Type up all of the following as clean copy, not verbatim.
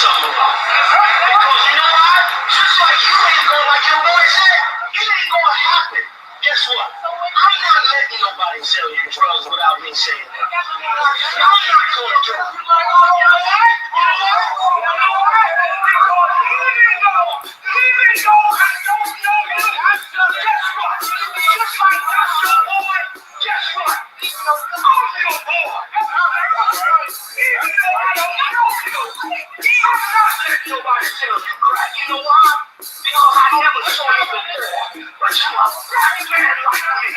something about. Because you know why? Just like you ain't going, like your boy said, it ain't going to happen. Guess what? I'm not letting nobody sell you drugs without me saying that. I'm not going to do it. Nobody tells you crack. You know why? Because I never saw you before. But you a crack man like me.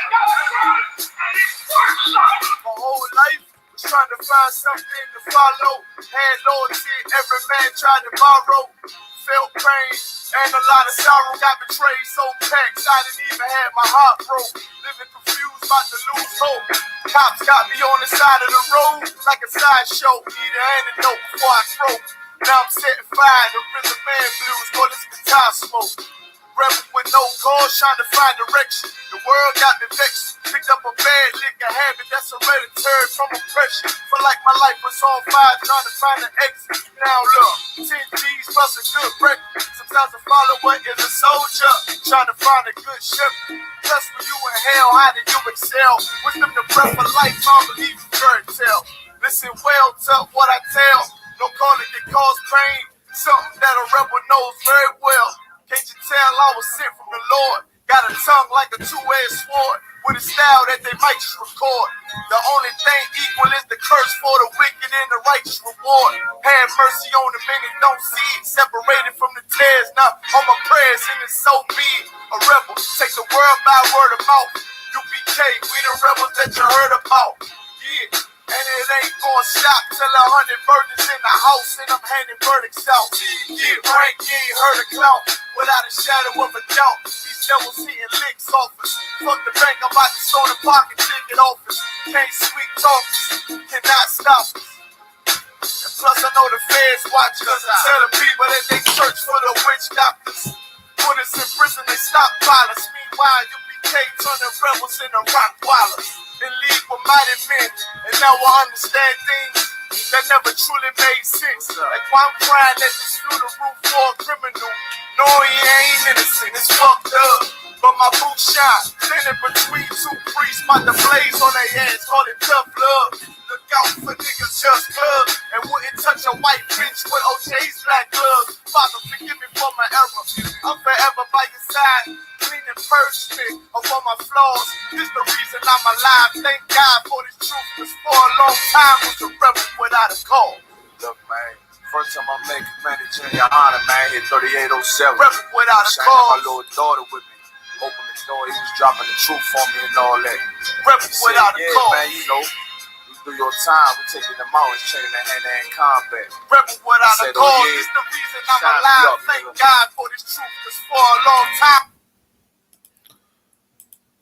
And it works. My whole life was trying to find something to follow. Had loyalty, every man tried to borrow. Felt pain and a lot of sorrow. Got betrayed, so packed I didn't even have my heart broke. Living confused, about to lose hope. Cops got me on the side of the road like a sideshow. Need an antidote before I croak. Now I'm setting fire to rhythm man blues, boy, this guitar smoke. Rebel with no cause, trying to find direction. The world got me vexed. Picked up a bad liquor habit that's hereditary from oppression. Feel like my life was on fire, trying to find an exit. Now look, 10 G's plus a good record. Sometimes a follower is a soldier, trying to find a good ship. Plus when you in hell, how did you excel? Wisdom the breath of life, I don't believe in fairy tale. Listen well to what I tell. No calling can cause pain, something that a rebel knows very well. Can't you tell I was sent from the Lord? Got a tongue like a two-edged sword, with a style that they might just record. The only thing equal is the curse for the wicked and the righteous reward. Have mercy on the many, don't see it. Separated from the tares, now on my prayers, and it's so big. A rebel, take the world by word of mouth. U.P.K, we the rebels that you heard about. Yeah. And it ain't gonna stop till 100 virgins in the house and I'm handing verdicts out. Yeah, rank, you ain't heard a clout without a shadow of a doubt. These devils hitting licks off us. Fuck the bank, I'm about to start a pocket ticket office. Can't sweet talk us, cannot stop us. And plus I know the feds watch us. Tell the people that they search for the witch doctors. Put us in prison, they stop violence. Meanwhile, U.P.K turning rebels into Rockwallers. And lead with mighty men, and now I understand things that never truly made sense. Like why I'm crying at this funeral for a criminal. No, he ain't innocent, it's fucked up. But my boots shine, standing between two priests, about to blaze on their ass, call it tough love. Look out for niggas just cuz, and wouldn't touch a white bitch with OJ's black gloves. Father, forgive me for my error. I'm forever by your side, clean and purged me of all my flaws. This the reason I'm alive. Thank God for this truth, cause for a long time was a rebel without a cause. Look, man, first time I met Commander YAHANNA, man, hit 3807. Rebel without a cause. cause. My little daughter with me. Open the door, he was dropping the truth on me and all that. Rebel without a cause. Man, you know, you do your time, we taking them out and training their hand-to-hand combat. Rebel without a cause. This the reason I'm alive. Thank God for this truth, cause for a long time.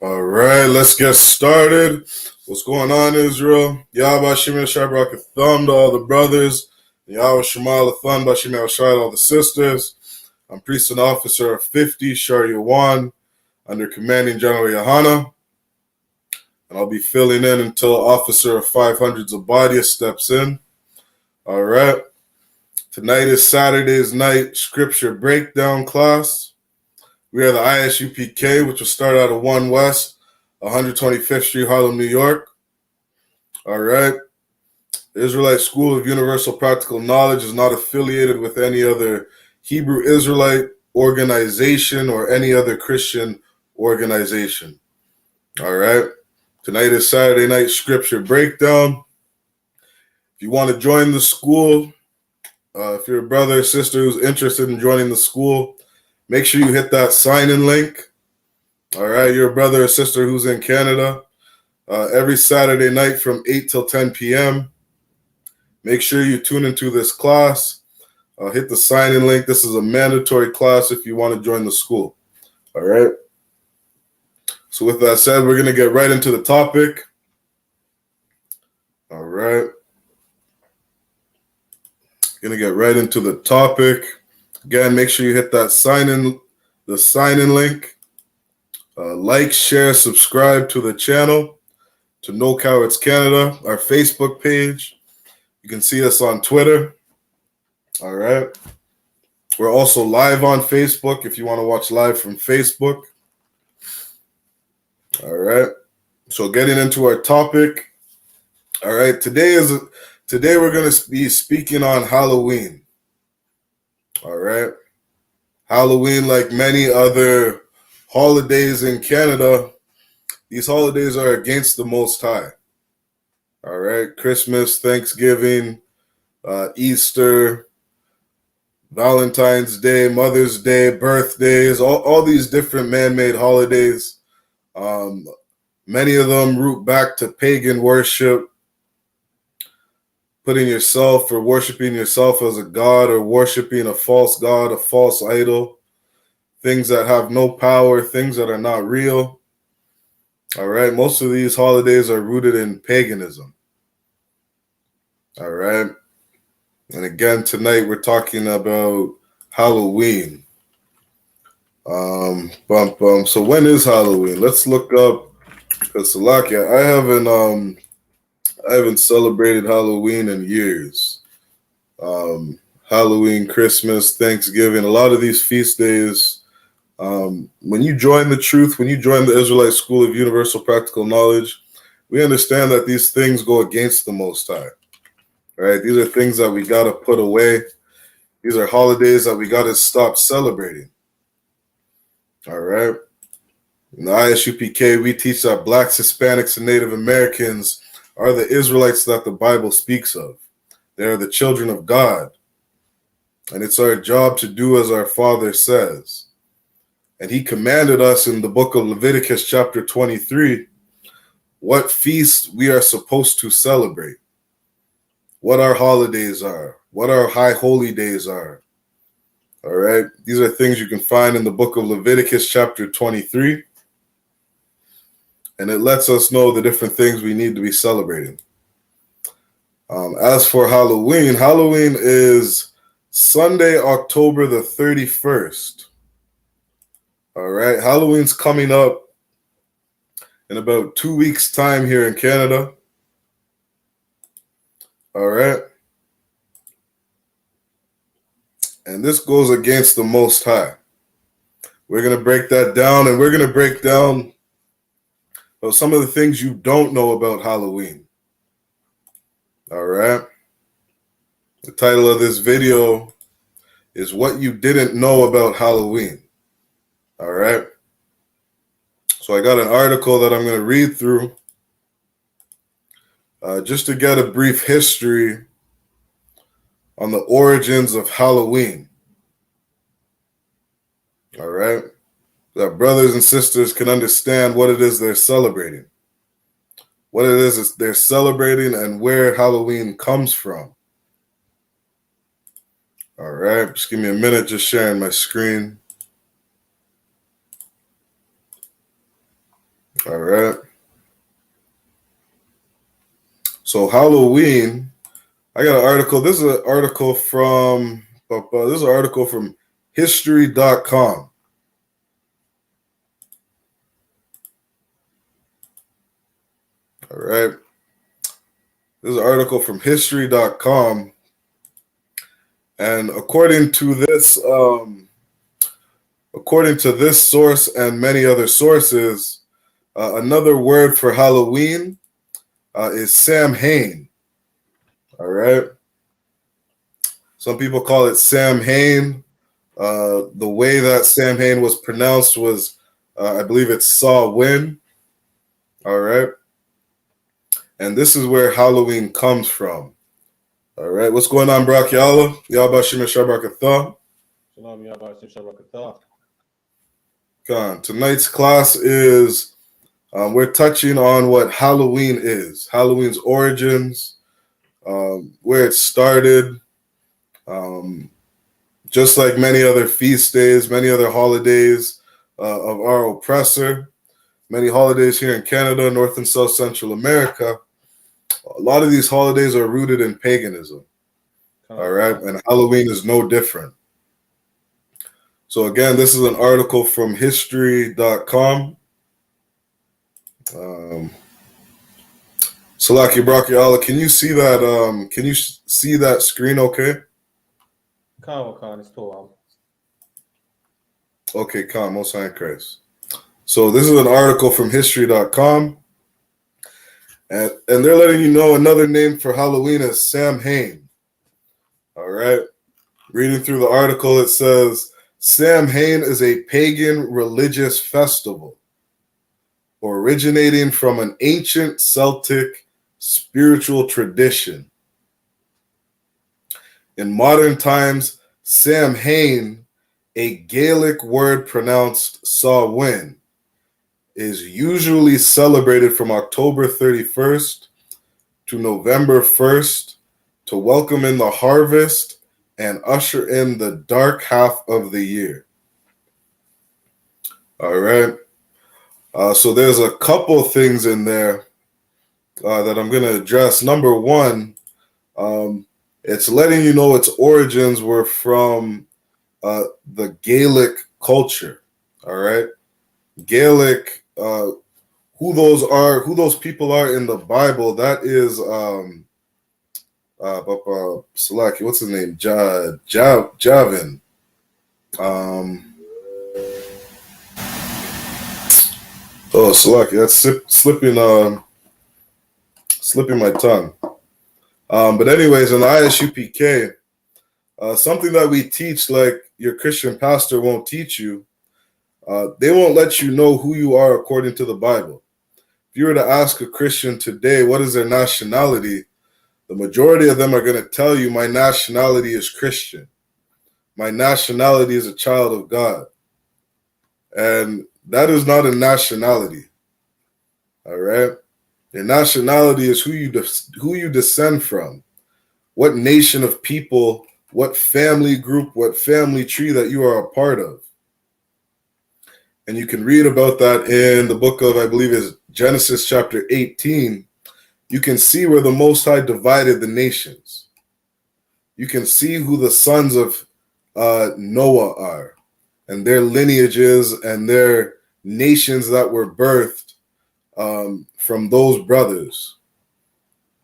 All right, let's get started. What's going on, Israel? Yahweh Shemel Shabrak Thumb to all the brothers. Yahweh Shemal Thumb Bashimel Shai all the sisters. I'm priest and officer of 50, Shar Yawan, under commanding General YAHANNA. And I'll be filling in until officer of 500 Zabadia steps in. All right. Tonight is Saturday's night scripture breakdown class. We are the I.S.U.P.K, which will start out of 1 West, 125th Street, Harlem, New York. All right. The Israelite School of Universal Practical Knowledge is not affiliated with any other Hebrew Israelite organization or any other Christian organization. All right. Tonight is Saturday night scripture breakdown. If you want to join the school, if you're a brother or sister who's interested in joining the school, make sure you hit that sign-in link. All right, you're a brother or sister who's in Canada. Every Saturday night from 8 till 10 p.m. Make sure you tune into this class. Hit the sign-in link. This is a mandatory class if you want to join the school. All right. So with that said, we're going to get right into the topic. All right. Going to get right into the topic. Again, make sure you hit that sign-in link. Like, share, subscribe to the channel, to No Cowards Canada, our Facebook page. You can see us on Twitter. All right. We're also live on Facebook if you want to watch live from Facebook. All right. So getting into our topic. All right. Today we're going to be speaking on Halloween. All right. Halloween, like many other holidays in Canada, these holidays are against the Most High. All right. Christmas, Thanksgiving, Easter, Valentine's Day, Mother's Day, birthdays, all these different man-made holidays. Many of them root back to pagan worship, putting yourself or worshiping yourself as a god or worshiping a false god, a false idol, things that have no power, things that are not real. All right. Most of these holidays are rooted in paganism. All right. And again, tonight we're talking about Halloween. So when is Halloween? Let's look up, because Salakia, I haven't celebrated Halloween in years. Halloween, Christmas, Thanksgiving, a lot of these feast days. When you join the truth, when you join the Israelite School of Universal Practical Knowledge, we understand that these things go against the Most High. Right? These are things that we got to put away. These are holidays that we got to stop celebrating. All right. In the I.S.U.P.K, we teach that Blacks, Hispanics, and Native Americans are the Israelites that the Bible speaks of. They are the children of God. And it's our job to do as our Father says. And he commanded us in the book of Leviticus chapter 23 what feast we are supposed to celebrate, what our holidays are, what our high holy days are. All right. These are things you can find in the book of Leviticus chapter 23. And it lets us know the different things we need to be celebrating. As for Halloween, Halloween is Sunday, October the 31st. All right. Halloween's coming up in about 2 weeks' time here in Canada. All right. And this goes against the Most High. We're going to break that down, and we're going to break down some of the things you don't know about Halloween. All right. The title of this video is What You Didn't Know About Halloween. All right. So I got an article that I'm going to read through just to get a brief history on the origins of Halloween. All right. That brothers and sisters can understand what it is they're celebrating, what it is they're celebrating, and where Halloween comes from. All right. Just give me a minute, just sharing my screen. All right. So Halloween, I got an article. This is an article from history.com. All right. This is an article from history.com. And according to this source and many other sources, another word for Halloween is Samhain. All right. Some people call it Samhain. The way that Samhain was pronounced was, I believe it's Samhain. All right. And this is where Halloween comes from. All right. What's going on, Brak Yalla? Yahba Shimon Shabrakatha. Shalom, Yahba Shimon Shabrakatha. Tonight's class is, we're touching on what Halloween is, Halloween's origins, where it started. Just like many other feast days, many other holidays of our oppressor, many holidays here in Canada, North and South Central America, a lot of these holidays are rooted in paganism. All right. And Halloween is no different. So again, this is an article from history.com. Salaki Braki Allah, can you see that? Can you see that screen okay? Khan is Torah. Okay, Khan, Most High in Christ. So this is an article from history.com. And they're letting you know another name for Halloween is Samhain. All right. Reading through the article, it says Samhain is a pagan religious festival originating from an ancient Celtic spiritual tradition. In modern times, Samhain, a Gaelic word pronounced Samhain, is usually celebrated from October 31st to November 1st to welcome in the harvest and usher in the dark half of the year. All right. So there's a couple things in there that I'm going to address. Number one, it's letting you know its origins were from the Gaelic culture. All right. Gaelic, who those people are in the Bible, that is Salaki, what's his name? Javin. Salaki, that's slipping my tongue. But anyways, in the I.S.U.P.K, something that we teach, like your Christian pastor won't teach you, they won't let you know who you are according to the Bible. If you were to ask a Christian today, what is their nationality? The majority of them are going to tell you, my nationality is Christian. My nationality is a child of God. And that is not a nationality. All right? Your nationality is who you descend from. What nation of people, what family group, what family tree that you are a part of. And you can read about that in the book of, I believe is Genesis chapter 18. You can see where the Most High divided the nations. You can see who the sons of Noah are and their lineages and their nations that were birthed from those brothers,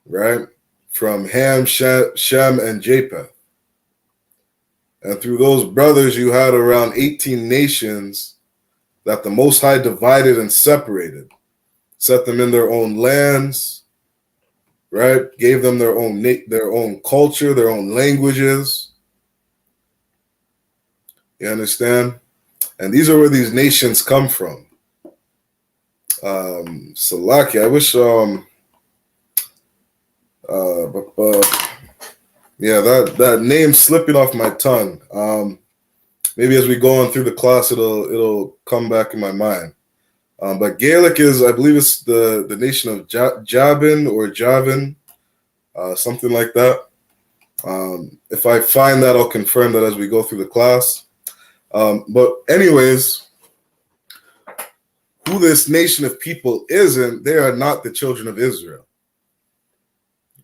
right? From Ham, Shem, and Japheth. And through those brothers, you had around 18 nations that the Most High divided and separated, set them in their own lands, right? Gave them their own culture, their own languages. You understand? And these are where these nations come from. Salaki, I wish that name slipping off my tongue. Maybe as we go on through the class, it'll come back in my mind. But Gaelic is, I believe it's the nation of Javin, something like that. If I find that, I'll confirm that as we go through the class. But anyways, who this nation of people isn't, they are not the children of Israel.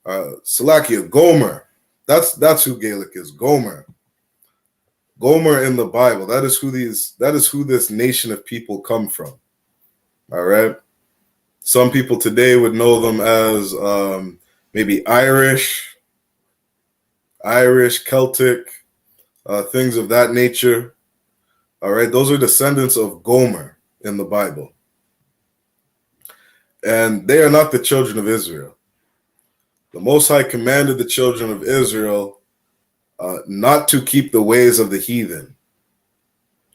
Salakia, Gomer, that's who Gaelic is. Gomer in the Bible, that is who this nation of people come from. All right. Some people today would know them as maybe Irish, Celtic, things of that nature. All right. Those are descendants of Gomer in the Bible. And they are not the children of Israel. The Most High commanded the children of Israel not to keep the ways of the heathen.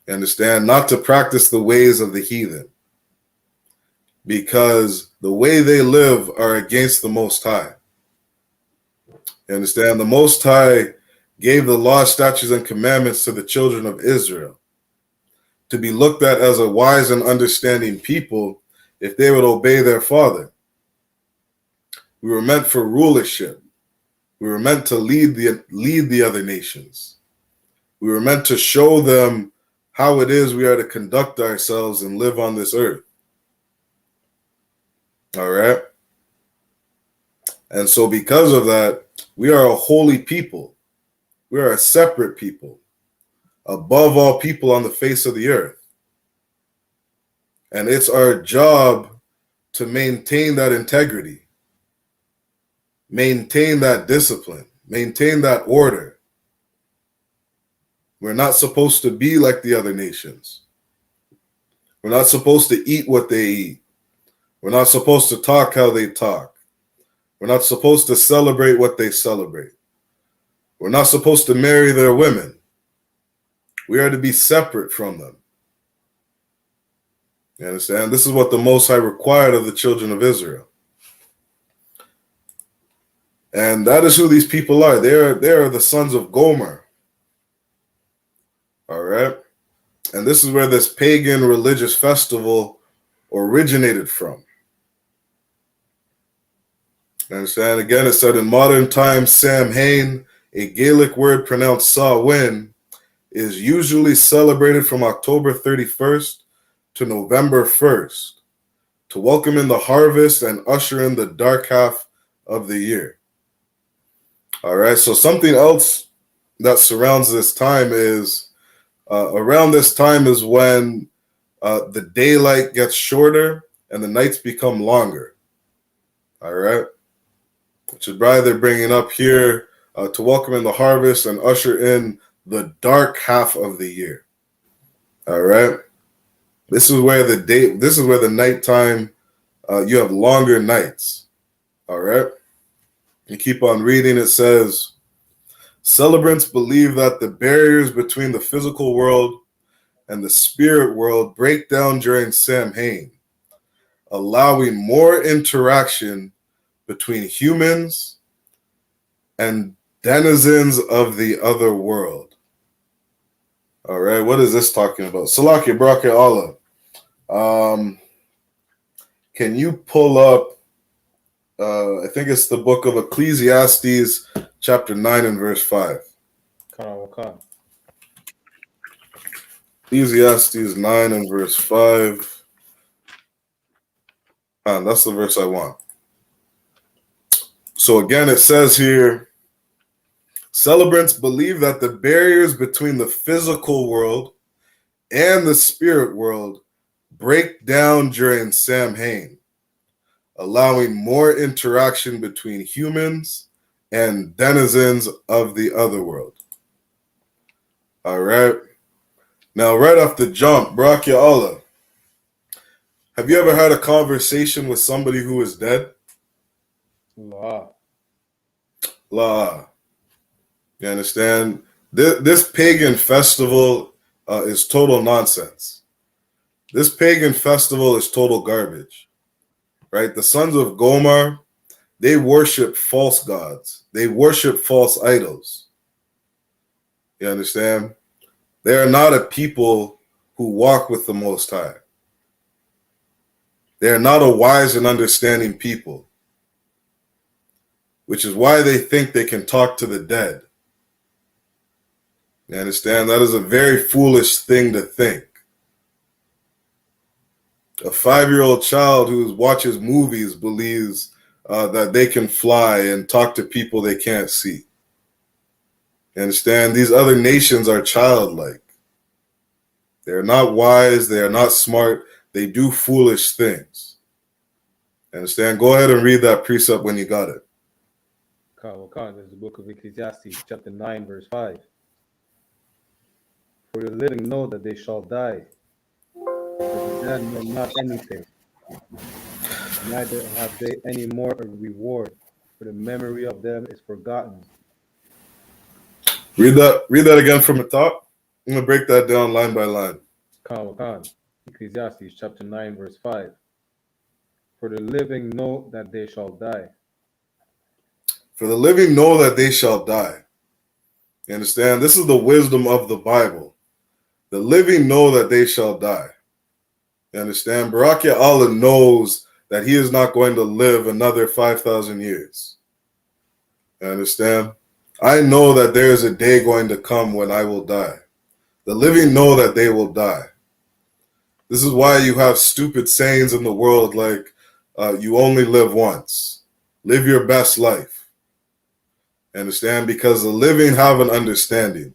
You understand? Not to practice the ways of the heathen. Because the way they live are against the Most High. You understand? The Most High gave the law, statutes, and commandments to the children of Israel to be looked at as a wise and understanding people if they would obey their father. We were meant for rulership. We were meant to lead the other nations. We were meant to show them how it is we are to conduct ourselves and live on this earth. All right. And so because of that, we are a holy people. We are a separate people, above all people on the face of the earth. And it's our job to maintain that integrity, maintain that discipline, maintain that order. We're not supposed to be like the other nations. We're not supposed to eat what they eat. We're not supposed to talk how they talk. We're not supposed to celebrate what they celebrate. We're not supposed to marry their women. We are to be separate from them. You understand? This is what the Most High required of the children of Israel. And that is who these people are. They are the sons of Gomer. All right? And this is where this pagan religious festival originated from. You understand? Again, it said in modern times, Samhain, a Gaelic word pronounced Samhain, is usually celebrated from October 31st to November 1st to welcome in the harvest and usher in the dark half of the year. All right, so something else that surrounds this time is around this time is when the daylight gets shorter and the nights become longer. All right, which is why they're bringing up here to welcome in the harvest and usher in the dark half of the year. All right, this is where the nighttime you have longer nights. All right, you keep on reading. It says, celebrants believe that the barriers between the physical world and the spirit world break down during Samhain, allowing more interaction between humans and denizens of the other world. All right, what is this talking about? Salaki Brake Allah. Can you pull up, I think it's the book of Ecclesiastes, chapter 9 and verse 5. Ecclesiastes 9 and verse 5. That's the verse I want. So again, it says here, celebrants believe that the barriers between the physical world and the spirit world break down during Samhain, allowing more interaction between humans and denizens of the other world. All right. Now, right off the jump, Barakia Allah, have you ever had a conversation with somebody who is dead? La. You understand? This pagan festival is total nonsense. This pagan festival is total garbage, right? The sons of Gomer, they worship false gods. They worship false idols. You understand? They are not a people who walk with the Most High. They are not a wise and understanding people, which is why they think they can talk to the dead. You understand? That is a very foolish thing to think. A 5-year-old child who watches movies believes that they can fly and talk to people they can't see. You understand? These other nations are childlike. They're not wise. They are not smart. They do foolish things. You understand? Go ahead and read that precept when you got it. There's the book of Ecclesiastes, chapter 9, verse 5. For the living know that they shall die, but the dead know not anything, neither have they any more a reward, for the memory of them is forgotten. Read that again from the top. I'm going to break that down line by line. Ecclesiastes chapter 9, verse 5. For the living know that they shall die. For the living know that they shall die. You understand? This is the wisdom of the Bible. The living know that they shall die. You understand? Barakia Allah knows that he is not going to live another 5,000 years. You understand? I know that there is a day going to come when I will die. The living know that they will die. This is why you have stupid sayings in the world like, you only live once. Live your best life. Understand? Because the living have an understanding.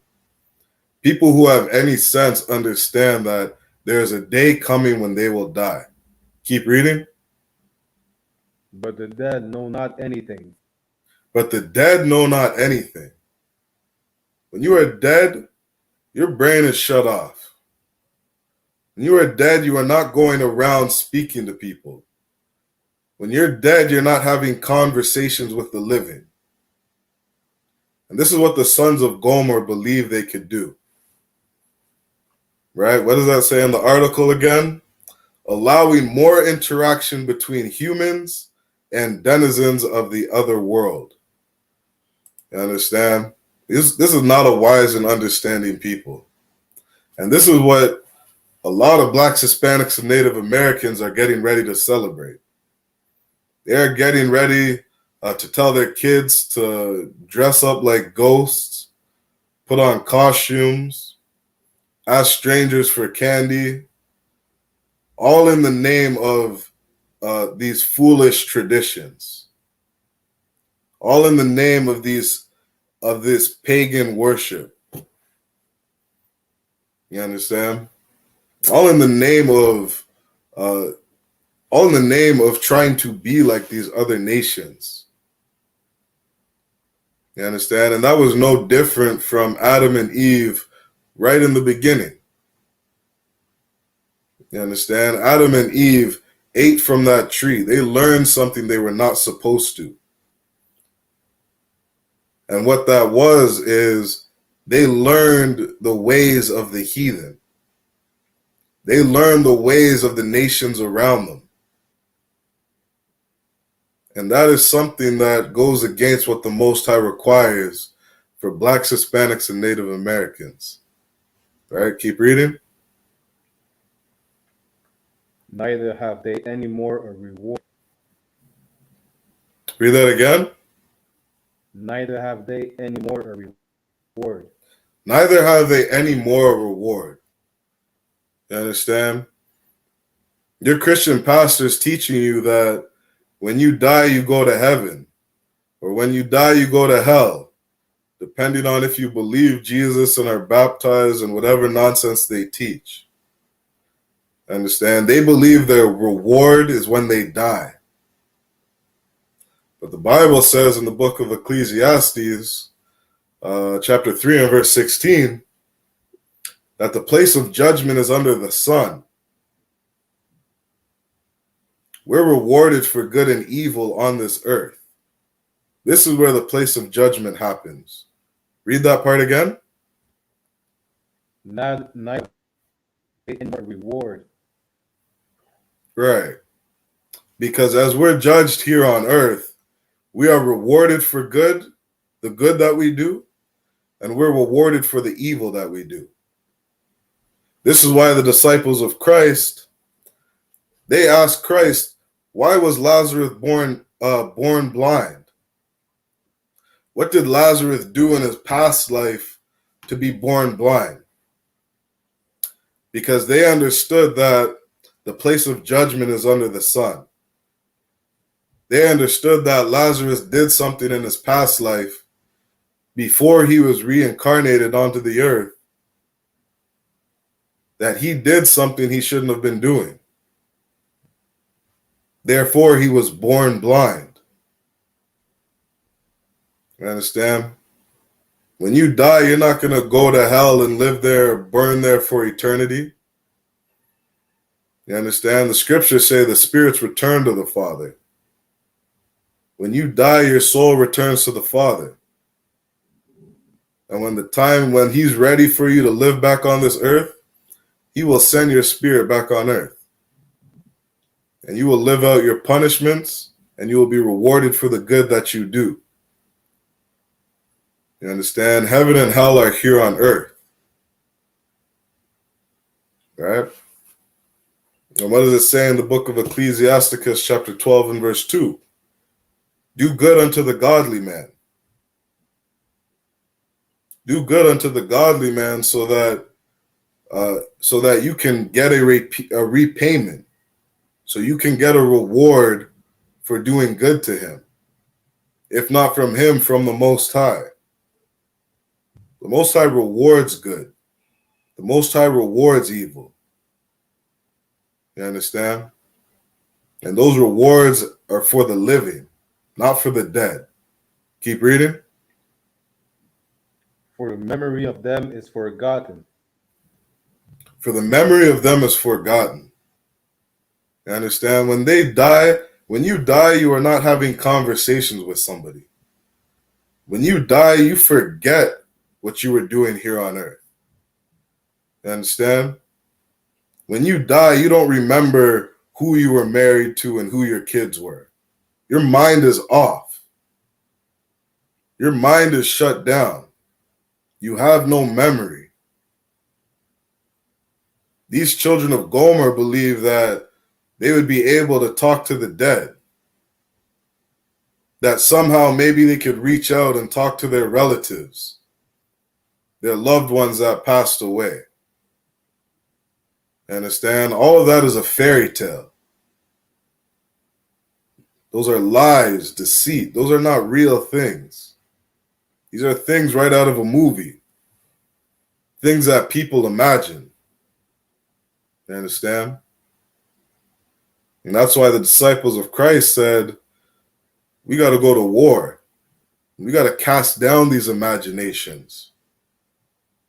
People who have any sense understand that there's a day coming when they will die. Keep reading. But the dead know not anything. But the dead know not anything. When you are dead, your brain is shut off. When you are dead, you are not going around speaking to people. When you're dead, you're not having conversations with the living. And this is what the sons of Gomer believed they could do. Right? What does that say in the article again? Allowing more interaction between humans and denizens of the other world. You understand? This is not a wise and understanding people. And this is what a lot of Blacks, Hispanics, and Native Americans are getting ready to celebrate. They're getting ready to tell their kids to dress up like ghosts, put on costumes, ask strangers for candy, all in the name of these foolish traditions, all in the name of this pagan worship. You understand? All in the name of trying to be like these other nations. You understand? And that was no different from Adam and Eve right in the beginning. You understand? Adam and Eve ate from that tree. They learned something they were not supposed to. And what that was is they learned the ways of the heathen. They learned the ways of the nations around them. And that is something that goes against what the Most High requires for Blacks, Hispanics, and Native Americans. All right, keep reading. Neither have they any more a reward. Read that again. Neither have they any more a reward. Neither have they any more a reward. You understand? Your Christian pastor's teaching you that when you die, you go to heaven. Or when you die, you go to hell. Depending on if you believe Jesus and are baptized and whatever nonsense they teach. Understand? They believe their reward is when they die. But the Bible says in the book of Ecclesiastes, chapter 3 and verse 16, that the place of judgment is under the sun. We're rewarded for good and evil on this earth. This is where the place of judgment happens. Read that part again. Neither any more reward. Right. Because as we're judged here on earth, we are rewarded for good, the good that we do, and we're rewarded for the evil that we do. This is why the disciples of Christ, they asked Christ, why was Lazarus born blind? What did Lazarus do in his past life to be born blind? Because they understood that the place of judgment is under the sun. They understood that Lazarus did something in his past life before he was reincarnated onto the earth, that he did something he shouldn't have been doing. Therefore, he was born blind. You understand? When you die, you're not going to go to hell and live there or burn there for eternity. You understand? The scriptures say the spirits return to the Father. When you die, your soul returns to the Father. And when he's ready for you to live back on this earth, he will send your spirit back on earth. And you will live out your punishments, and you will be rewarded for the good that you do. You understand? Heaven and hell are here on earth. Right? And what does it say in the book of Ecclesiastes, chapter 12 and verse 2? Do good unto the godly man. Do good unto the godly man so that you can get a repayment. So you can get a reward for doing good to him. If not from him, from the Most High. The Most High rewards good. The Most High rewards evil. You understand? And those rewards are for the living, not for the dead. Keep reading. For the memory of them is forgotten. For the memory of them is forgotten. You understand? When they die, when you die, you are not having conversations with somebody. When you die, you forget what you were doing here on earth. You understand? When you die, you don't remember who you were married to and who your kids were. Your mind is off. Your mind is shut down. You have no memory. These children of Gomer believe that they would be able to talk to the dead. That somehow maybe they could reach out and talk to their relatives, their loved ones that passed away. Understand? All of that is a fairy tale. Those are lies, deceit. Those are not real things. These are things right out of a movie. Things that people imagine. You understand? And that's why the disciples of Christ said, we got to go to war. We got to cast down these imaginations.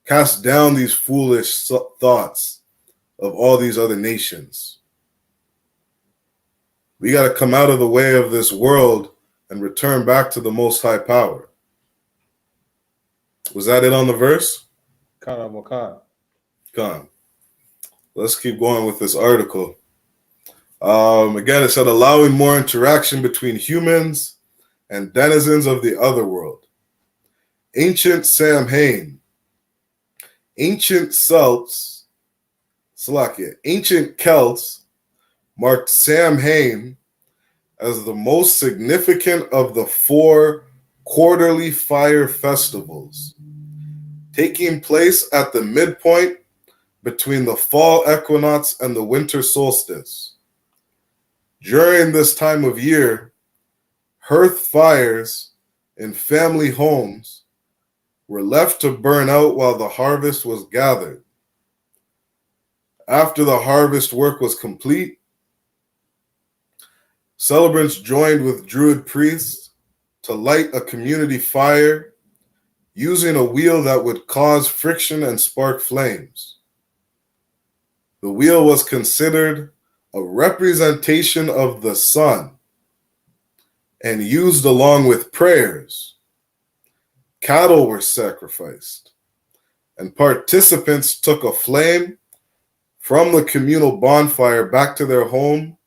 Cast down these foolish thoughts of all these other nations. We got to come out of the way of this world and return back to the Most High Power. Was that it on the verse? Khan. Let's keep going with this article. Again, it said allowing more interaction between humans and denizens of the other world. Ancient Samhain. Ancient Celts marked Samhain as the most significant of the 4 quarterly fire festivals, taking place at the midpoint between the fall equinox and the winter solstice. During this time of year, hearth fires in family homes were left to burn out while the harvest was gathered. After the harvest work was complete, celebrants joined with Druid priests to light a community fire using a wheel that would cause friction and spark flames. The wheel was considered a representation of the sun and used along with prayers. Cattle were sacrificed, and participants took a flame from the communal bonfire back to their home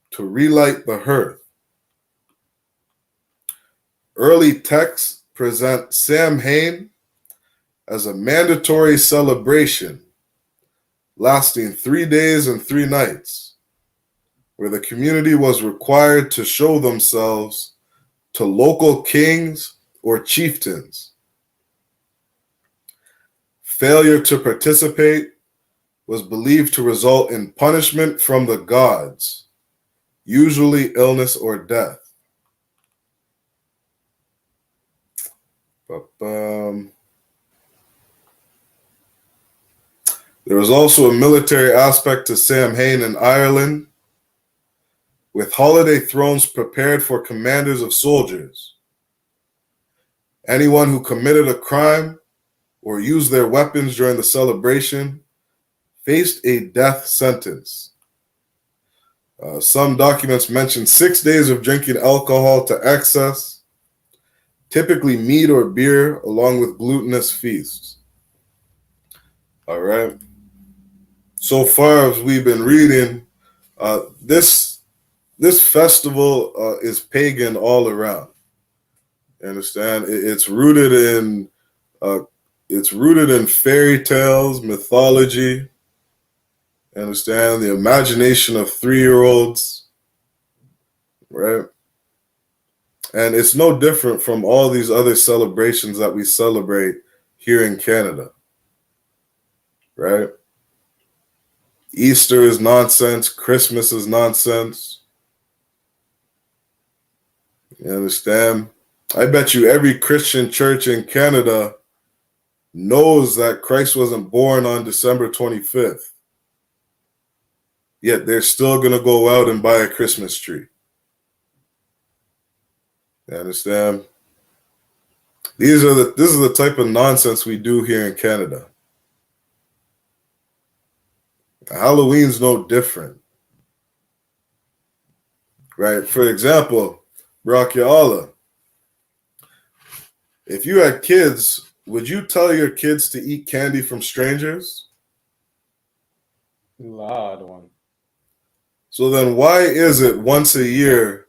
to relight the hearth. Early texts present Samhain as a mandatory celebration lasting 3 days and 3 nights, where the community was required to show themselves to local kings or chieftains. Failure to participate was believed to result in punishment from the gods, usually illness or death. There was also a military aspect to Samhain in Ireland, with holiday thrones prepared for commanders of soldiers. Anyone who committed a crime or used their weapons during the celebration faced a death sentence. Some documents mention 6 days of drinking alcohol to excess, typically meat or beer, along with glutinous feasts. All right. So far as we've been reading, this festival is pagan all around. You understand? It's rooted in fairy tales, mythology. You understand? The imagination of 3-year-olds, right? And it's no different from all these other celebrations that we celebrate here in Canada, right? Easter is nonsense. Christmas is nonsense. You understand? I bet you every Christian church in Canada knows that Christ wasn't born on December 25th. Yet they're still going to go out and buy a Christmas tree. You understand? This is the type of nonsense we do here in Canada. Halloween's no different, right? For example, Brachiala, if you had kids, would you tell your kids to eat candy from strangers? Loud one. So then why is it once a year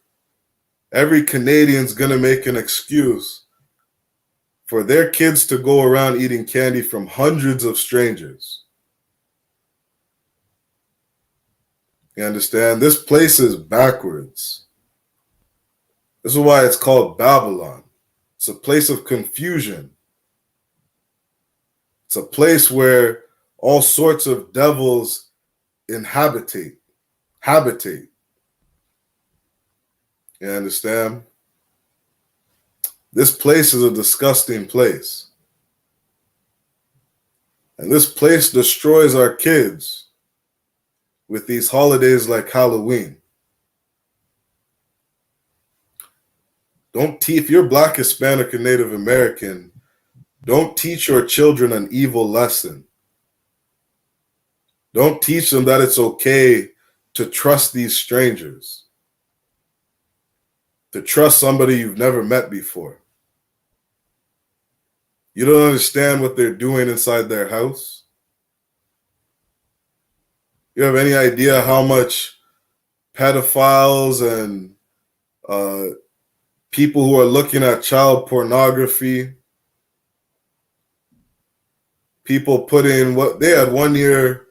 every Canadian's going to make an excuse for their kids to go around eating candy from hundreds of strangers? You understand? This place is backwards. This is why it's called Babylon. It's a place of confusion. It's a place where all sorts of devils habitate. You understand? This place is a disgusting place. And this place destroys our kids with these holidays like Halloween. If you're Black, Hispanic, and Native American, don't teach your children an evil lesson. Don't teach them that it's okay to trust these strangers, to trust somebody you've never met before. You don't understand what they're doing inside their house. You have any idea how much pedophiles and people who are looking at child pornography, people putting what they had 1 year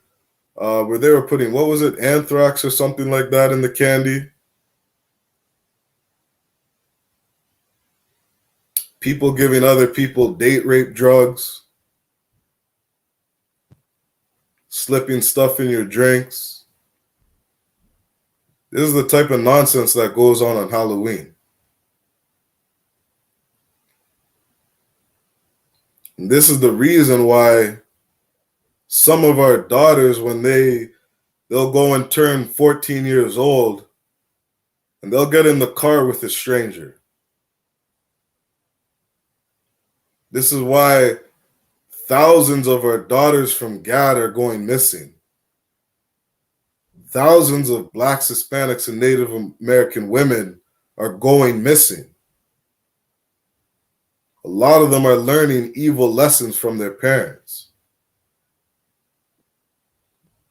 where they were putting, what was it, anthrax or something like that in the candy? People giving other people date rape drugs, slipping stuff in your drinks. This is the type of nonsense that goes on Halloween. And this is the reason why some of our daughters, when they'll go and turn 14 years old, and they'll get in the car with a stranger. This is why thousands of our daughters from GAD are going missing. Thousands of Blacks, Hispanics, and Native American women are going missing. A lot of them are learning evil lessons from their parents.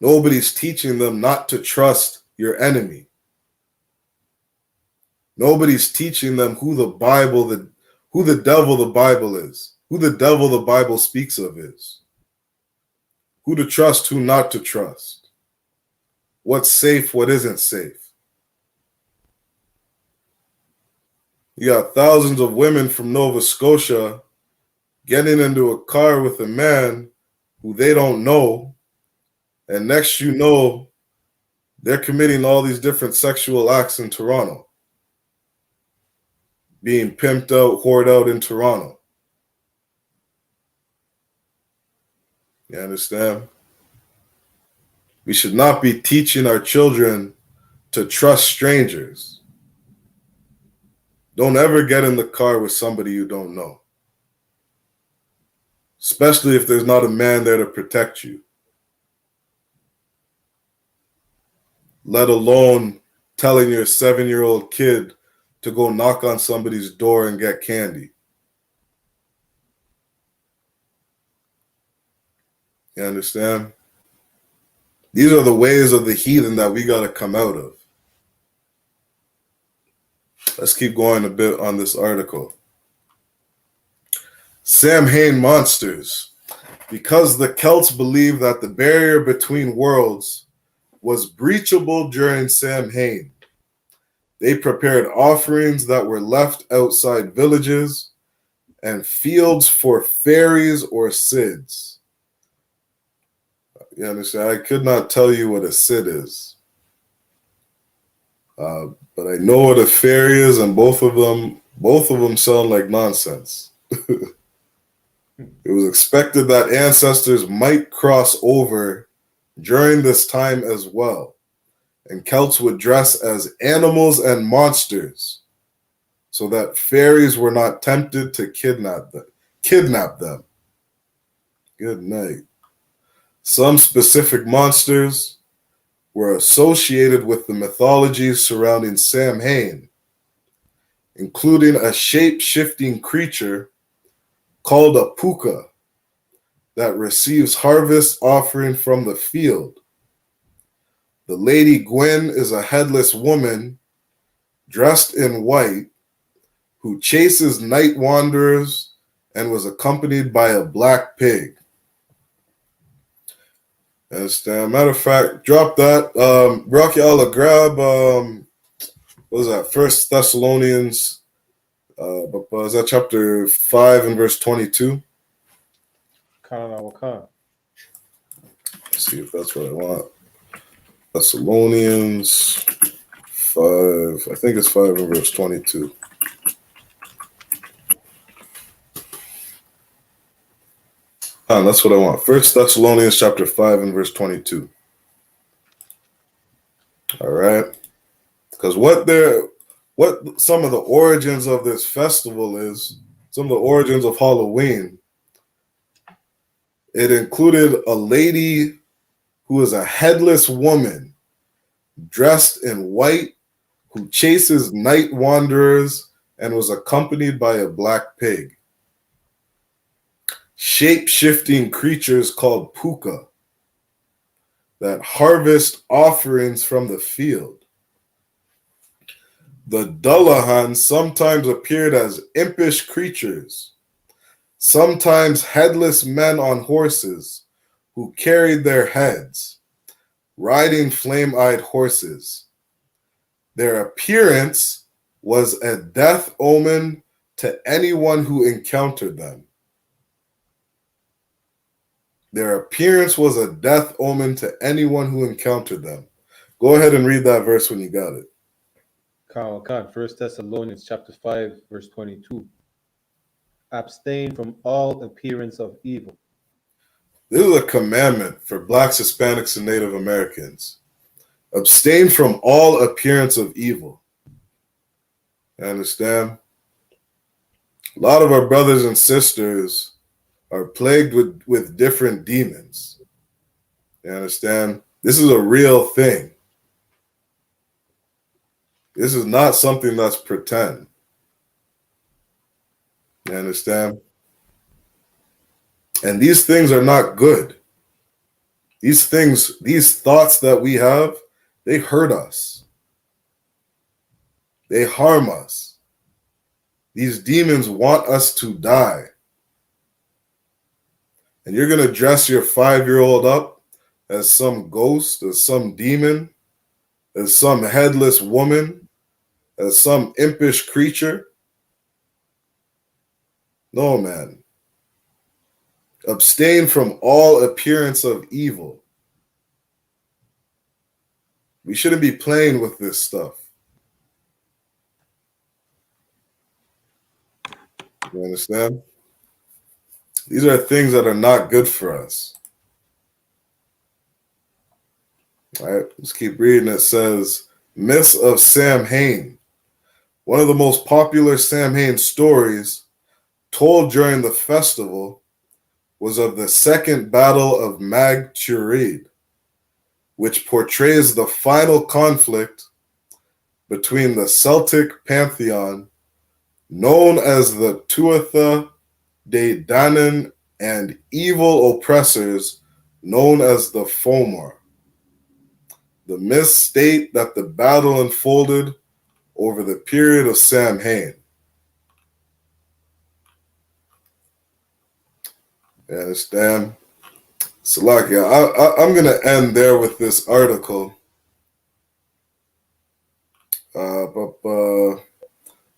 Nobody's teaching them not to trust your enemy. Nobody's teaching them who the devil the Bible is, who the devil the Bible speaks of is, who to trust, who not to trust, what's safe, what isn't safe. You got thousands of women from Nova Scotia getting into a car with a man who they don't know, and next you know, they're committing all these different sexual acts in Toronto, being pimped out, whored out in Toronto. You understand? We should not be teaching our children to trust strangers. Don't ever get in the car with somebody you don't know, especially if there's not a man there to protect you, let alone telling your 7-year-old kid to go knock on somebody's door and get candy. You understand? These are the ways of the heathen that we got to come out of. Let's keep going a bit on this article. Samhain monsters. Because the Celts believed that the barrier between worlds was breachable during Samhain, they prepared offerings that were left outside villages and fields for fairies or Sids. You understand? I could not tell you what a Sid is. But I know what a fairy is, and both of them sound like nonsense. It was expected that ancestors might cross over during this time as well, and Celts would dress as animals and monsters so that fairies were not tempted to kidnap them. Good night. Some specific monsters were associated with the mythologies surrounding Samhain, including a shape-shifting creature called a puka that receives harvest offering from the field. The Lady Gwen is a headless woman dressed in white who chases night wanderers and was accompanied by a black pig. Matter of fact, drop that. Rocky Allah, grab, what was that? First Thessalonians, is that chapter 5 and verse 22? Wakan. Let's see if that's what I want. Thessalonians 5, I think it's 5 and verse 22. That's what I want. First Thessalonians chapter 5 and verse 22. All right. Because what some of the origins of this festival is, some of the origins of Halloween, it included a lady who is a headless woman dressed in white who chases night wanderers and was accompanied by a black pig. Shape-shifting creatures called puka that harvest offerings from the field. The Dullahan sometimes appeared as impish creatures, sometimes headless men on horses who carried their heads, riding flame-eyed horses. Their appearance was a death omen to anyone who encountered them. Their appearance was a death omen to anyone who encountered them. Go ahead and read that verse when you got it. First Thessalonians chapter 5, verse 22. Abstain from all appearance of evil. This is a commandment for Blacks, Hispanics, and Native Americans. Abstain from all appearance of evil. You understand? A lot of our brothers and sisters are plagued with different demons. You understand? This is a real thing. This is not something that's pretend. You understand? And these things are not good. These things, these thoughts that we have, they hurt us. They harm us. These demons want us to die. And you're going to dress your 5-year-old up as some ghost, as some demon, as some headless woman, as some impish creature? No, man. Abstain from all appearance of evil. We shouldn't be playing with this stuff. You understand? These are things that are not good for us. All right, let's keep reading. It says, Myths of Samhain. One of the most popular Samhain stories told during the festival was of the Second Battle of Mag Turid, which portrays the final conflict between the Celtic pantheon, known as the Tuatha De Danann, and evil oppressors known as the Fomor. The myths state that the battle unfolded over the period of Samhain. You understand? Salakia, I'm going to end there with this article.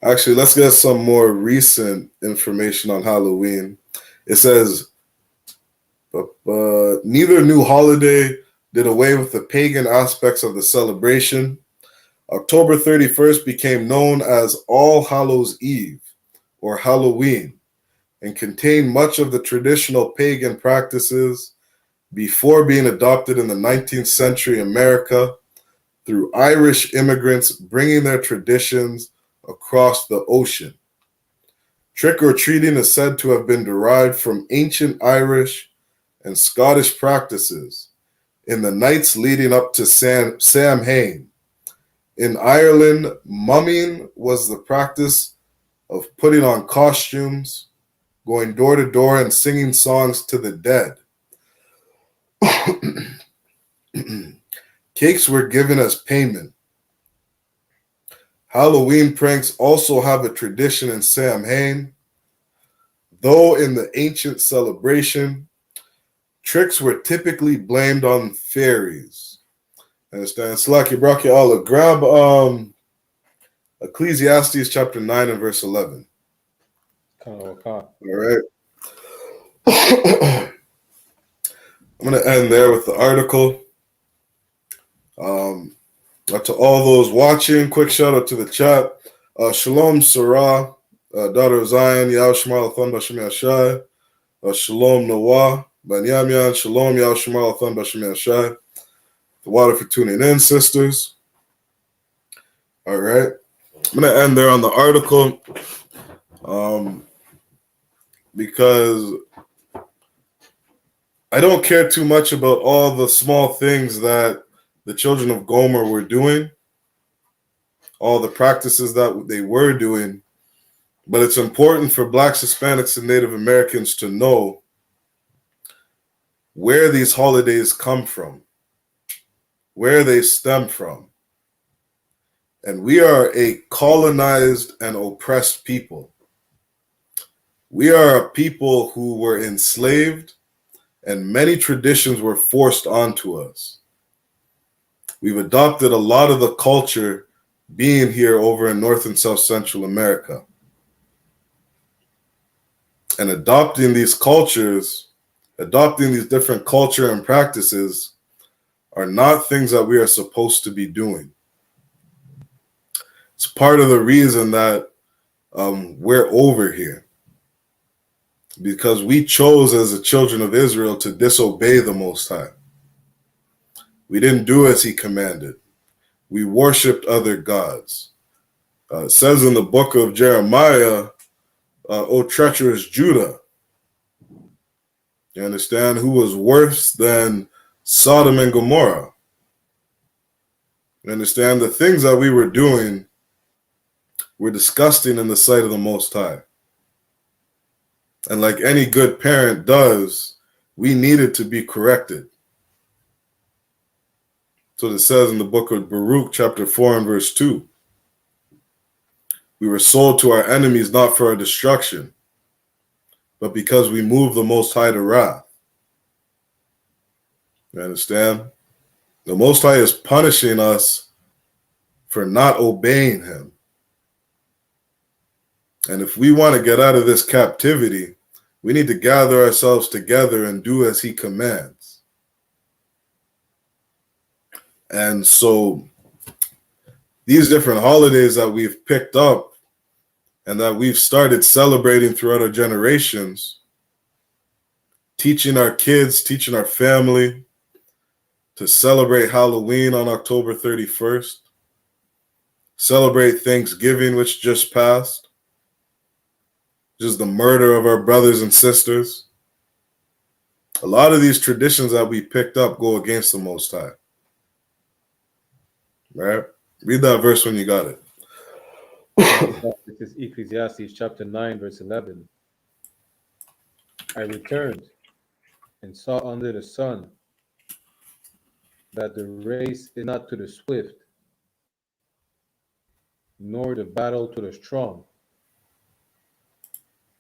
Actually, let's get some more recent information on Halloween. It says, neither new holiday did away with the pagan aspects of the celebration. October 31st became known as All Hallows Eve, or Halloween, and contained much of the traditional pagan practices before being adopted in the 19th century America through Irish immigrants bringing their traditions across the ocean. Trick-or-treating is said to have been derived from ancient Irish and Scottish practices in the nights leading up to Samhain. In Ireland, mumming was the practice of putting on costumes, going door to door, and singing songs to the dead. Cakes were given as payment. Halloween pranks also have a tradition in Samhain. Though in the ancient celebration, tricks were typically blamed on fairies. Understand? Slaki Braki Allah. Grab Ecclesiastes chapter 9 and verse 11. All right. I'm going to end there with the article. To all those watching, quick shout out to the chat. Shalom Sarah, daughter of Zion, Yahweh Shemal Athon Bashim Yashai. Shalom Noah, Banyamyan, Shalom Yahweh Shemal Athon Bashim Yashai. The water for tuning in, sisters. All right. I'm going to end there on the article because I don't care too much about all the small things that the children of Gomer were doing, all the practices that they were doing, but it's important for Blacks, Hispanics, and Native Americans to know where these holidays come from, where they stem from. And we are a colonized and oppressed people. We are a people who were enslaved, and many traditions were forced onto us. We've adopted a lot of the culture being here over in North and South Central America. And adopting these cultures, adopting these different culture and practices are not things that we are supposed to be doing. It's part of the reason that we're over here. Because we chose as the children of Israel to disobey the Most High. We didn't do as he commanded. We worshipped other gods. It says in the book of Jeremiah, O treacherous Judah, you understand, who was worse than Sodom and Gomorrah. You understand, the things that we were doing were disgusting in the sight of the Most High. And like any good parent does, we needed to be corrected. So it says in the book of Baruch, chapter 4 and verse 2. We were sold to our enemies not for our destruction, but because we moved the Most High to wrath. You understand? The Most High is punishing us for not obeying him. And if we want to get out of this captivity, we need to gather ourselves together and do as he commands. And so these different holidays that we've picked up and that we've started celebrating throughout our generations, teaching our kids, teaching our family to celebrate Halloween on October 31st, celebrate Thanksgiving, which just passed, just the murder of our brothers and sisters. A lot of these traditions that we picked up go against the Most High. Right? Read that verse when you got it. This is Ecclesiastes chapter 9, verse 11. I returned and saw under the sun that the race is not to the swift, nor the battle to the strong,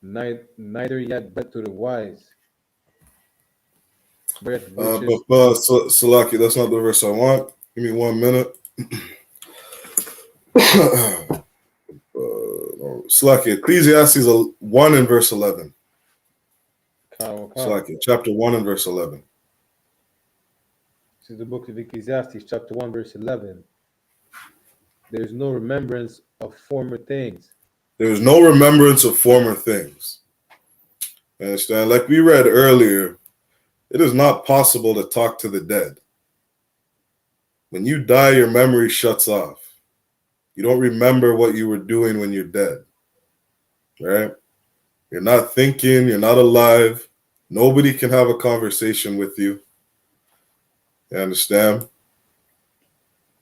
neither yet but to the wise. Salaki, that's not the verse I want. Give me 1 minute. Salaki, Ecclesiastes 1 and verse 11. Salaki, chapter 1 and verse 11. This is the book of Ecclesiastes, chapter 1, verse 11. There is no remembrance of former things. There is no remembrance of former things. You understand? Like we read earlier, it is not possible to talk to the dead. When you die, your memory shuts off. You don't remember what you were doing when you're dead. Right? You're not thinking, you're not alive. Nobody can have a conversation with you. You understand?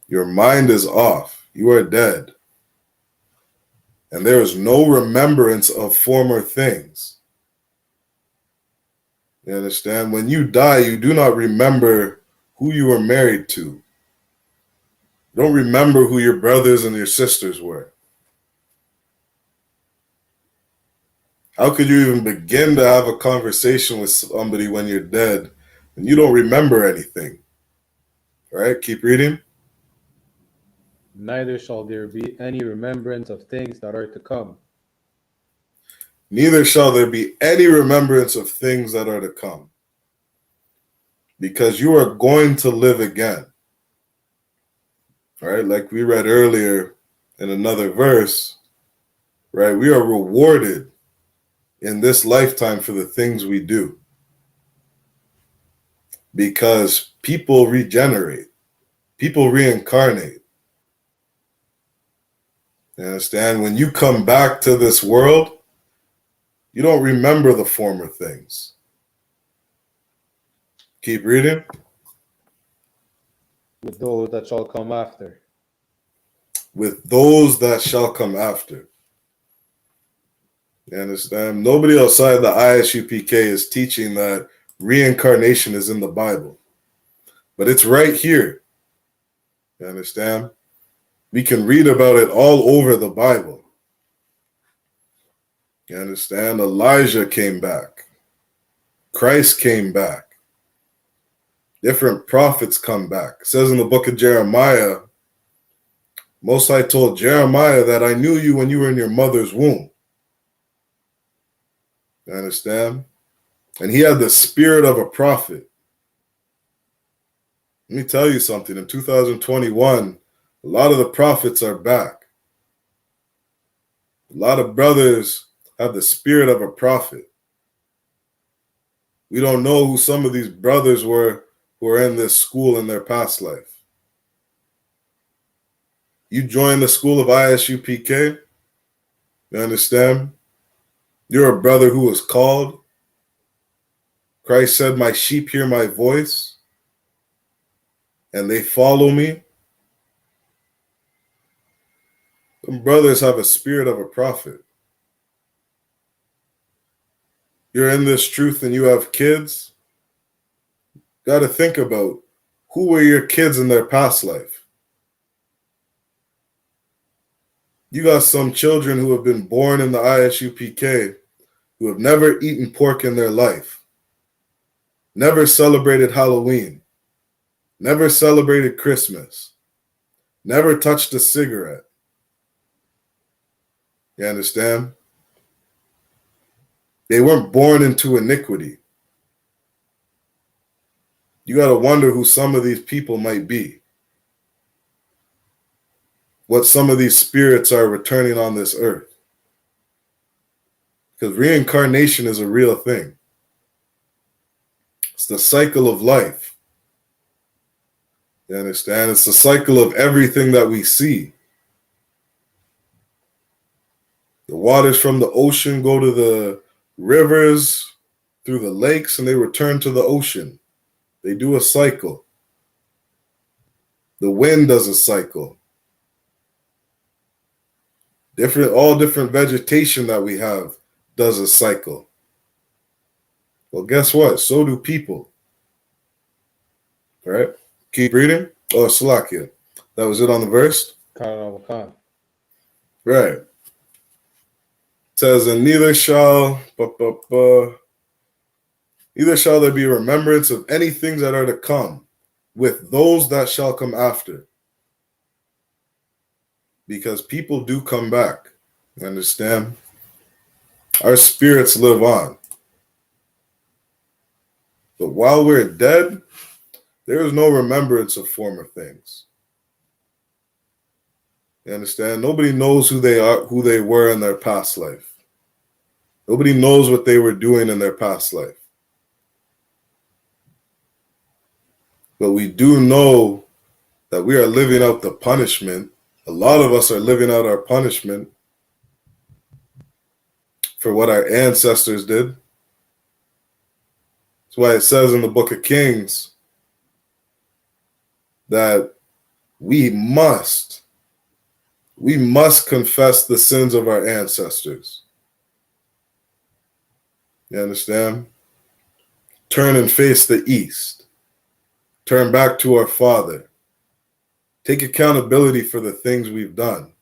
Your mind is off. You are dead. And there is no remembrance of former things. You understand? When you die, you do not remember who you were married to. You don't remember who your brothers and your sisters were. How could you even begin to have a conversation with somebody when you're dead and you don't remember anything? All right, keep reading. Neither shall there be any remembrance of things that are to come. Neither shall there be any remembrance of things that are to come. Because you are going to live again. Right? Like we read earlier in another verse, right? We are rewarded in this lifetime for the things we do. Because people regenerate. People reincarnate. You understand? When you come back to this world, you don't remember the former things. Keep reading. With those that shall come after. With those that shall come after. You understand? Nobody outside the I.S.U.P.K is teaching that reincarnation is in the Bible. But it's right here. You understand? We can read about it all over the Bible. You understand? Elijah came back. Christ came back. Different prophets come back. It says in the book of Jeremiah, Most High told Jeremiah that I knew you when you were in your mother's womb. You understand? And he had the spirit of a prophet. Let me tell you something. In 2021, a lot of the prophets are back. A lot of brothers have the spirit of a prophet. We don't know who some of these brothers were who are in this school in their past life. You join the school of I.S.U.P.K, you understand? You're a brother who was called. Christ said, my sheep hear my voice, and they follow me. Some brothers have a spirit of a prophet. You're in this truth and you have kids. Got to think about who were your kids in their past life. You got some children who have been born in the I.S.U.P.K who have never eaten pork in their life, never celebrated Halloween, never celebrated Christmas, never touched a cigarette. You understand? They weren't born into iniquity. You got to wonder who some of these people might be. What some of these spirits are returning on this earth. Because reincarnation is a real thing. It's the cycle of life. You understand? It's the cycle of everything that we see. The waters from the ocean go to the rivers, through the lakes, and they return to the ocean. They do a cycle. The wind does a cycle. All different vegetation that we have does a cycle. Well, guess what? So do people. All right? Keep reading. Oh, Salakia. That was it on the verse? Khan. Right. It says, and neither shall there be remembrance of any things that are to come with those that shall come after. Because people do come back. You understand? Our spirits live on. But while we're dead, there is no remembrance of former things. You understand? Nobody knows who they are, who they were in their past life. Nobody knows what they were doing in their past life. But we do know that we are living out the punishment. A lot of us are living out our punishment for what our ancestors did. That's why it says in the book of Kings that we must confess the sins of our ancestors. You understand? Turn and face the east. Turn back to our Father. Take accountability for the things we've done.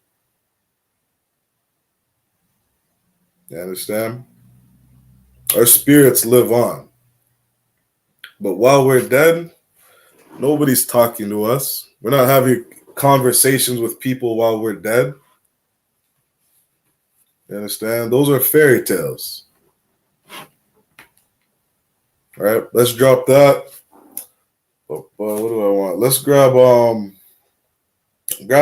You understand? Our spirits live on. But while we're dead, nobody's talking to us. We're not having conversations with people while we're dead. You understand? Those are fairy tales. All right, let's drop that. What do I want? Let's grab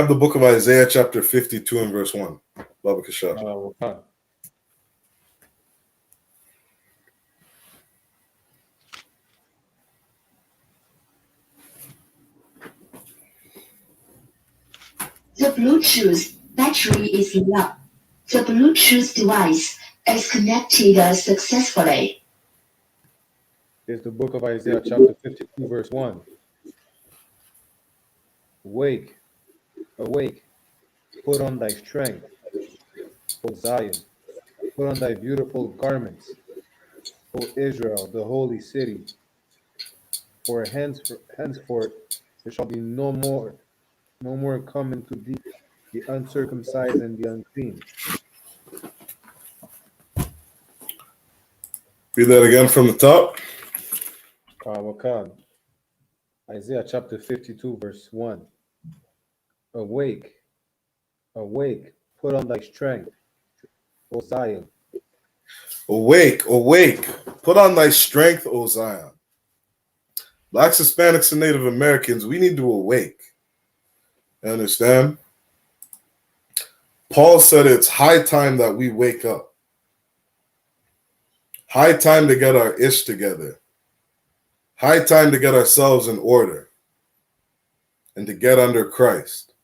the book of Isaiah chapter 52 and verse 1. Baba Kasha. Wahan. The Bluetooth battery is low. The Bluetooth device is connected successfully. It's the book of Isaiah, chapter 52, verse 1. Awake, awake, put on thy strength, O Zion, put on thy beautiful garments, O Israel, the holy city. For henceforth there shall be no more coming to thee, the uncircumcised and the unclean. Read that again from the top. Wakan. Isaiah chapter 52, verse 1. Awake, awake, put on thy strength, O Zion. Awake, awake, put on thy strength, O Zion. Blacks, Hispanics, and Native Americans, we need to awake. You understand? Paul said it's high time that we wake up. High time to get our ish together. High time to get ourselves in order and to get under Christ.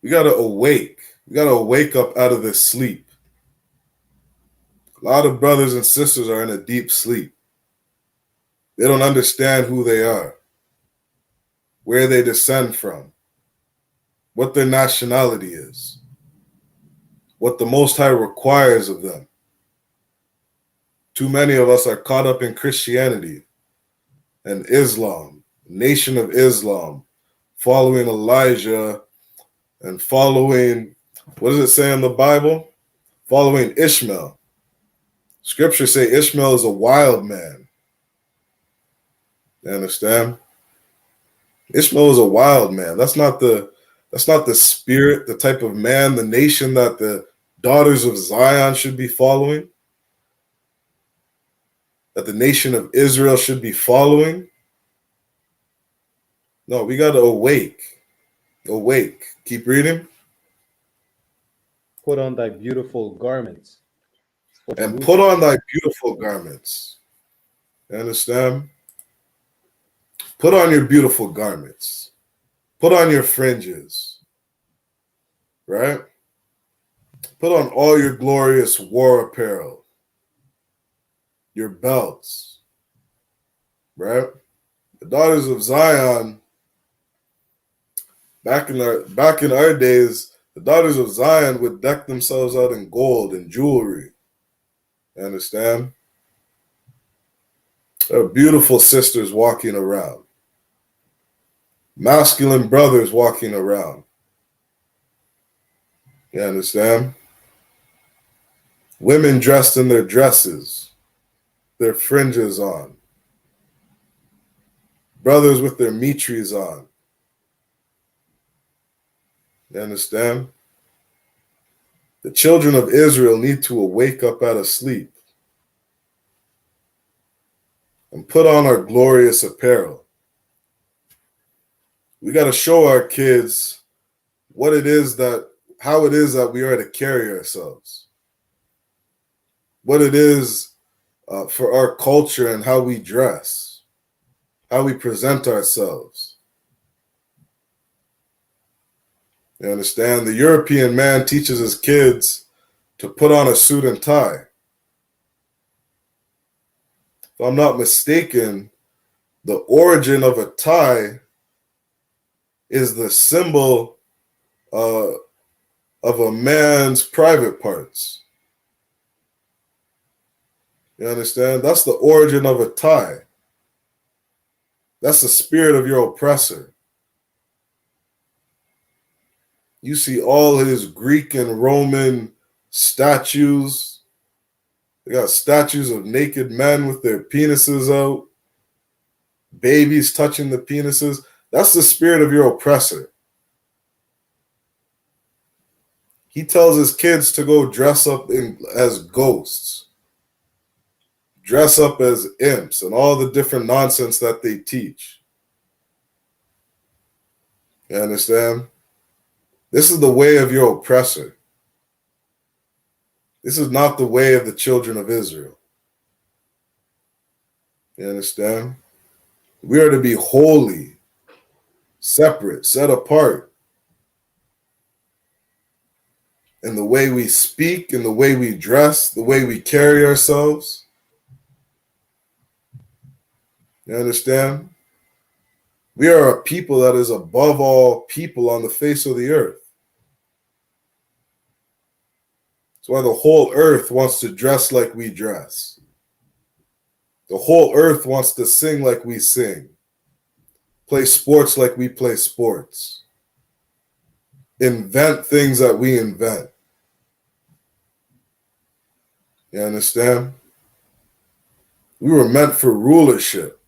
We got to awake. We got to wake up out of this sleep. A lot of brothers and sisters are in a deep sleep. They don't understand who they are, where they descend from, what their nationality is, what the Most High requires of them. Too many of us are caught up in Christianity and Islam, Nation of Islam, following Elijah and following, what does it say in the Bible? Following Ishmael. Scripture say Ishmael is a wild man. You understand? Ishmael is a wild man. That's not the spirit, the type of man, the nation that the daughters of Zion should be following, that the nation of Israel should be following. No, we got to awake. Awake. Keep reading. Put on thy beautiful garments. And put on thy beautiful garments. You understand? Put on your beautiful garments. Put on your fringes. Right? Put on all your glorious war apparel. Your belts. Right? The daughters of Zion, back in our days, the daughters of Zion would deck themselves out in gold and jewelry. You understand? There are beautiful sisters walking around. Masculine brothers walking around. You understand? Women dressed in their dresses, their fringes on. Brothers with their mitris on. You understand? The children of Israel need to wake up out of sleep and put on our glorious apparel. We got to show our kids how it is that we are to carry ourselves. What it is for our culture and how we dress, how we present ourselves. You understand? The European man teaches his kids to put on a suit and tie. if I'm not mistaken, the origin of a tie is the symbol of a man's private parts. You understand? That's the origin of a tie. That's the spirit of your oppressor. You see all his Greek and Roman statues. They got statues of naked men with their penises out, babies touching the penises. That's the spirit of your oppressor. He tells his kids to go dress up as ghosts, dress up as imps, and all the different nonsense that they teach. You understand? This is the way of your oppressor. This is not the way of the children of Israel. You understand? We are to be holy, separate, set apart in the way we speak, in the way we dress, the way we carry ourselves. You understand? We are a people that is above all people on the face of the earth. That's why the whole earth wants to dress like we dress. The whole earth wants to sing like we sing, play sports like we play sports, invent things that we invent. You understand? We were meant for rulership,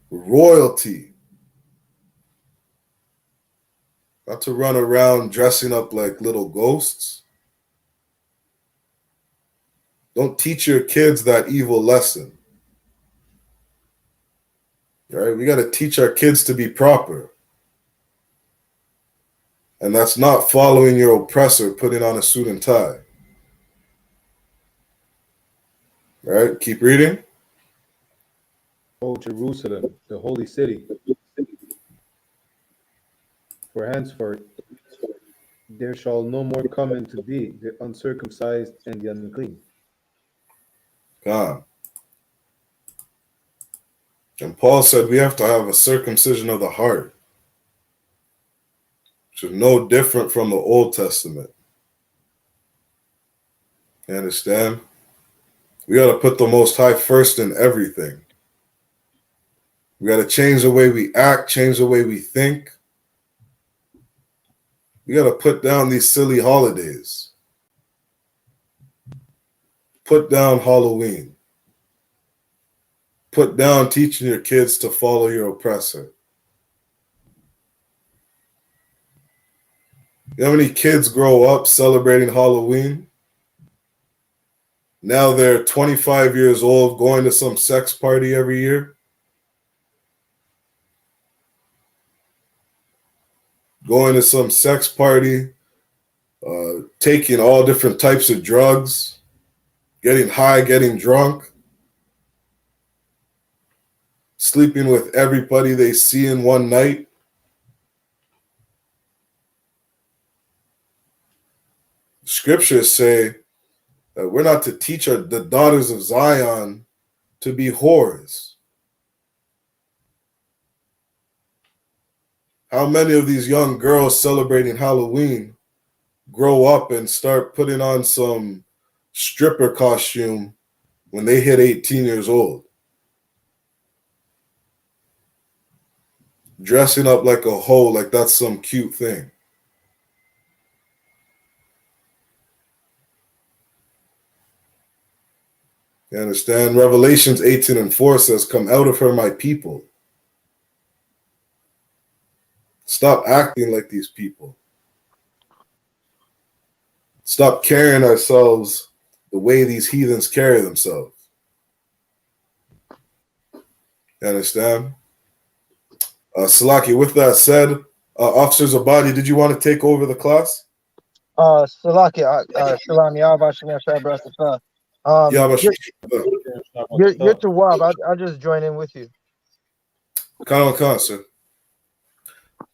royalty, not to run around dressing up like little ghosts. Don't teach your kids that evil lesson. All right? We got to teach our kids to be proper. And that's not following your oppressor, putting on a suit and tie. All right, keep reading. O Jerusalem, the holy city, for henceforth there shall no more come into thee the uncircumcised and the unclean. God. And Paul said we have to have a circumcision of the heart, which is no different from the Old Testament. You understand? We got to put the Most High first in everything. We got to change the way we act, change the way we think. We got to put down these silly holidays. Put down Halloween. Put down teaching your kids to follow your oppressor. You know how many kids grow up celebrating Halloween? Now they're 25 years old, going to some sex party every year. Going to some sex party, taking all different types of drugs, getting high, getting drunk, sleeping with everybody they see in one night. Scriptures say that we're not to teach the daughters of Zion to be whores. How many of these young girls celebrating Halloween grow up and start putting on some stripper costume when they hit 18 years old? Dressing up like a hoe, like that's some cute thing. You understand? Revelations 18:4 says, "Come out of her, my people." Stop acting like these people. Stop carrying ourselves the way these heathens carry themselves. You understand? Salaki, with that said, Officer Zabadi, did you want to take over the class? Salaki, Shalom, Yahweh Shem Yashai Barakatah. Yeah, but You're to Wab. I'll just join in with you. Khan, sir.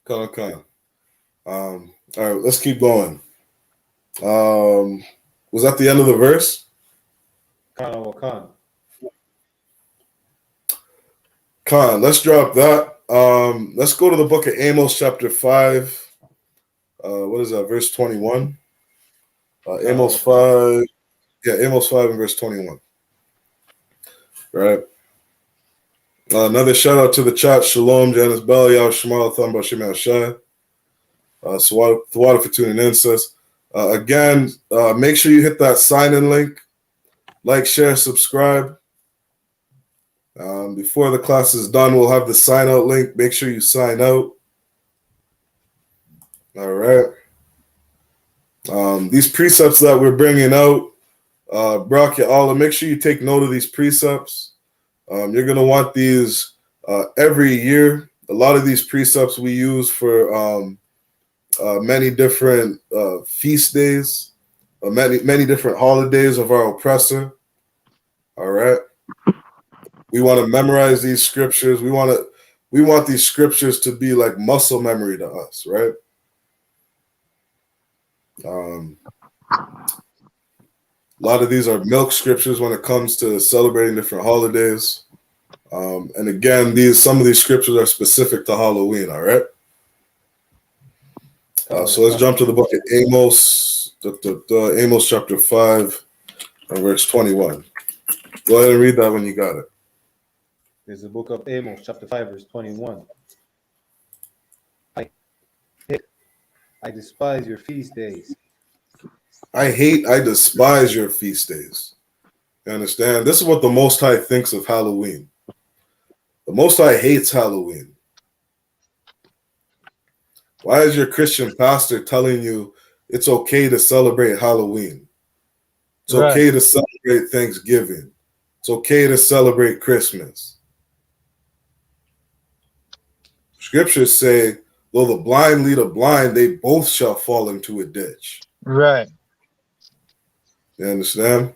Khan. All right, let's keep going. Was that the end of the verse? Khan. Khan, let's drop that. Let's go to the book of Amos, chapter 5. What is that, verse 21? Amos 5. Yeah, Amos 5 and verse 21. Right. Another shout out to the chat. Shalom, Janice Bell, Yahweh Shemal, Thumb, Bashim Shai. Thawada for tuning in, sis. Again, make sure you hit that sign-in link. Like, share, subscribe. Before the class is done, we'll have the sign-out link. Make sure you sign out. All right. These precepts that we're bringing out, Brock, Allah, make sure you take note of these precepts. You're going to want these every year. A lot of these precepts we use for many different feast days, many different holidays of our oppressor. All right. We want to memorize these scriptures. We want these scriptures to be like muscle memory to us, right? A lot of these are milk scriptures when it comes to celebrating different holidays. And again, some of these scriptures are specific to Halloween, all right? So let's jump to the book of Amos, Amos chapter 5 and verse 21. Go ahead and read that when you got it. There's the book of Amos, chapter 5, verse 21. I despise your feast days. I despise your feast days. You understand? This is what the Most High thinks of Halloween. The Most High hates Halloween. Why is your Christian pastor telling you it's okay to celebrate Halloween? It's okay to celebrate Thanksgiving. It's okay to celebrate Christmas. Scriptures say, though the blind lead the blind, they both shall fall into a ditch. Right. You understand?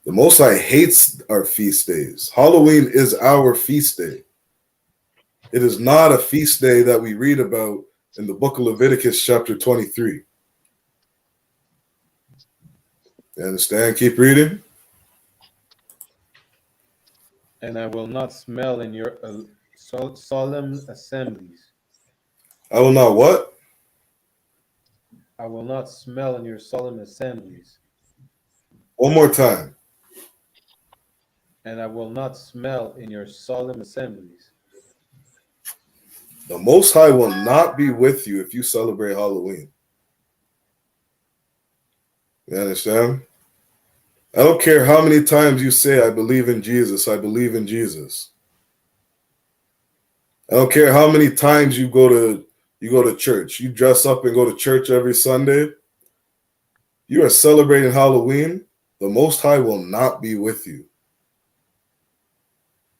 The Most High hates our feast days. Halloween is our feast day. It is not a feast day that we read about in the book of Leviticus chapter 23. You understand? Keep reading. And I will not smell in your solemn assemblies. I will not what? I will not smell in your solemn assemblies. One more time. And I will not smell in your solemn assemblies. The Most High will not be with you if you celebrate Halloween. You understand? I don't care how many times you say, I believe in Jesus, I believe in Jesus. I don't care how many times you go to church. You dress up and go to church every Sunday. You are celebrating Halloween. The Most High will not be with you.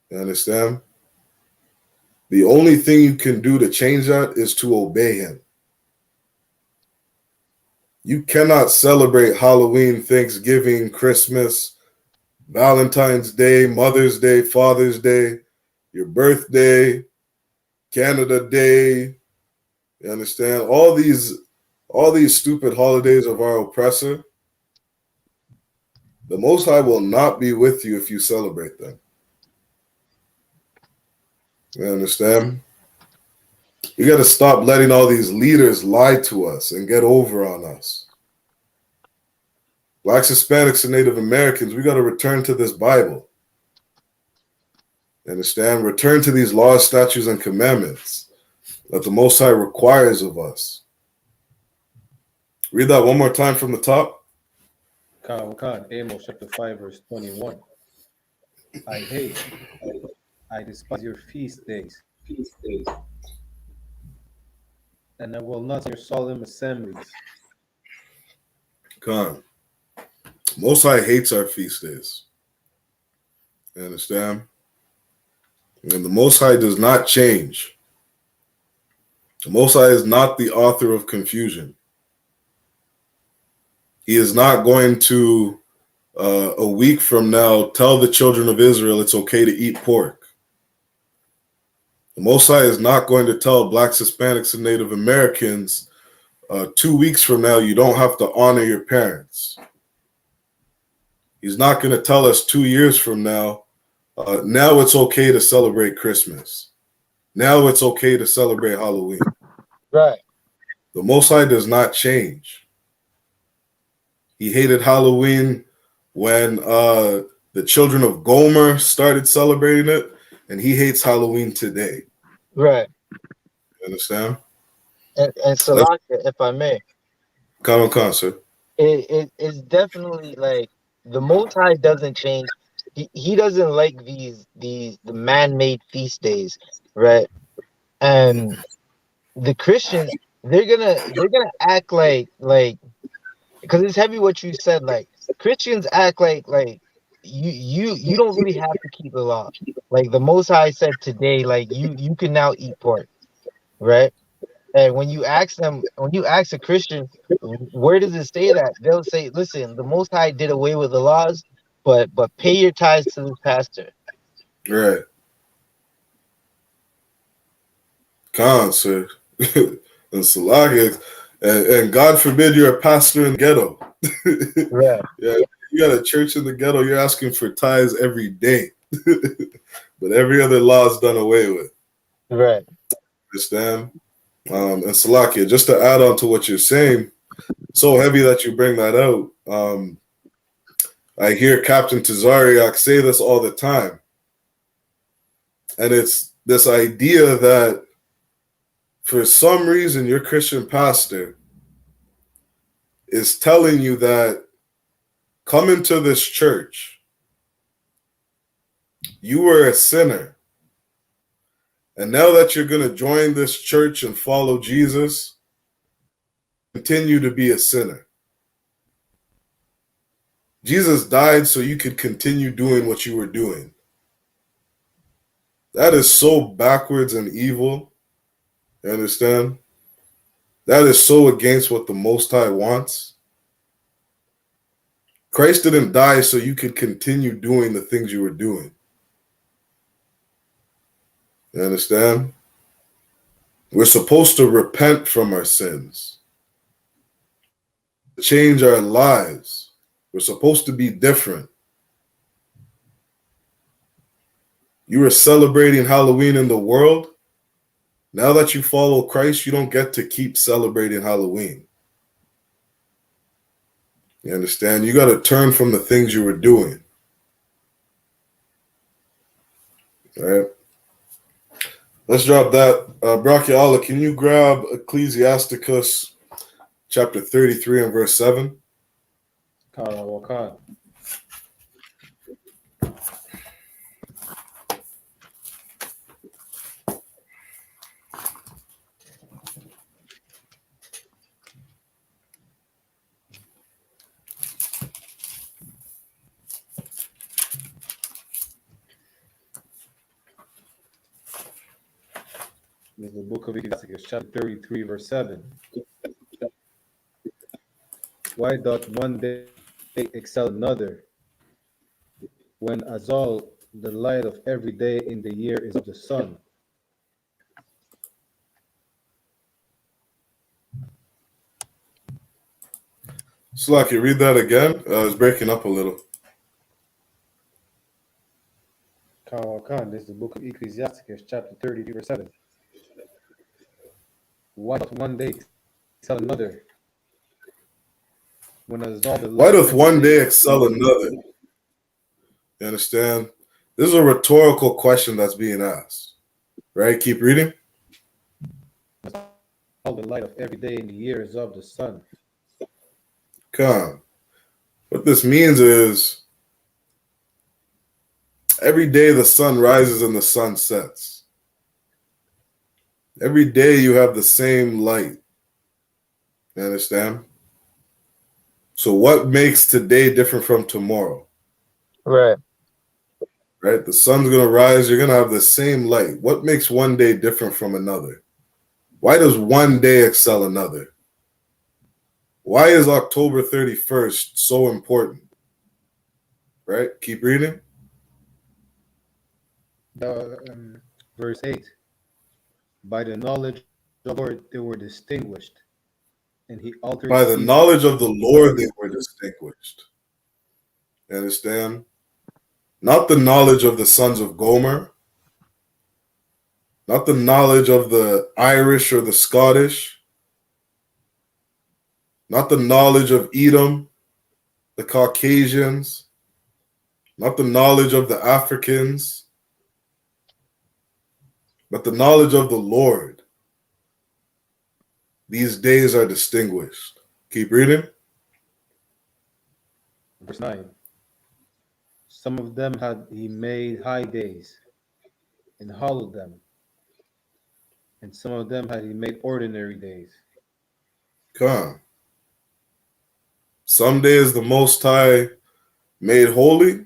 You understand? The only thing you can do to change that is to obey him. You cannot celebrate Halloween, Thanksgiving, Christmas, Valentine's Day, Mother's Day, Father's Day, your birthday, Canada Day. You understand? All these stupid holidays of our oppressor. The Most High will not be with you if you celebrate them. You understand? We got to stop letting all these leaders lie to us and get over on us. Blacks, Hispanics, and Native Americans, we got to return to this Bible. You understand? Return to these laws, statutes, and commandments that the Most High requires of us. Read that one more time from the top. Khan, Amos chapter 5, verse 21. I despise your feast days. And I will not your solemn assemblies. Khan. Most High hates our feast days. You understand? And the Most High does not change. The Most High is not the author of confusion. He is not going to, a week from now, tell the children of Israel it's okay to eat pork. The Most High is not going to tell Blacks, Hispanics, and Native Americans 2 weeks from now you don't have to honor your parents. He's not going to tell us 2 years from now, now it's okay to celebrate Christmas. Now it's okay to celebrate Halloween. Right. The Most High does not change. He hated Halloween when the children of Gomer started celebrating it, and he hates Halloween today. Right. You understand? And Salakia, if I may, Come on, concert. it's definitely like the Most High doesn't change. He doesn't like the man-made feast days, right? And the Christians, they're gonna act like because it's heavy what you said. Like Christians act like you don't really have to keep the law. Like the Most High said today, like you can now eat pork, right? And when you ask a Christian, where does it say that? They'll say, listen, the Most High did away with the laws, but pay your tithes to the pastor. Right. Concert. And Salakia. And God forbid you're a pastor in the ghetto. Right. Yeah, you got a church in the ghetto, you're asking for tithes every day. But every other law is done away with. Right. Understand? And Salakia, just to add on to what you're saying, so heavy that you bring that out. I hear Captain Tazariak say this all the time. And it's this idea that for some reason your Christian pastor is telling you that come into this church, you were a sinner. And now that you're going to join this church and follow Jesus, continue to be a sinner. Jesus died so you could continue doing what you were doing. That is so backwards and evil. You understand? That is so against what the Most High wants. Christ didn't die so you could continue doing the things you were doing. You understand? We're supposed to repent from our sins, change our lives. We're supposed to be different. You were celebrating Halloween in the world. Now that you follow Christ, you don't get to keep celebrating Halloween. You understand? You got to turn from the things you were doing. All right? Let's drop that. Braki Allah, can you grab Ecclesiasticus chapter 33 and verse 7? Khan. This is the book of Ecclesiastes, chapter 33, verse 7. Why doth one day excel another, when as all the light of every day in the year is of the sun? Slaki, read that again. It's breaking up a little. Khan, this is the book of Ecclesiastes, chapter 33, verse 7. Why doth one day excel another, when as all the light Why doth every one day day excel another? You understand? This is a rhetorical question that's being asked. Right? Keep reading. all the light of every day in the year is of the sun? Come. What this means is every day the sun rises and the sun sets. Every day you have the same light. You understand? So what makes today different from tomorrow? Right. Right? The sun's going to rise. You're going to have the same light. What makes one day different from another? Why does one day excel another? Why is October 31st so important? Right? Keep reading. Verse 8. By the knowledge of the Lord they were distinguished, and he altered By the seasons. knowledge of the Lord they were distinguished. You understand? Not the knowledge of the sons of Gomer, not the knowledge of the Irish or the Scottish, not the knowledge of Edom, the Caucasians, not the knowledge of the Africans, but the knowledge of the Lord. These days are distinguished. Keep reading. Verse 9. Some of them had he made high days and hollowed them, and some of them had he made ordinary days. Come. Some days the Most High made holy.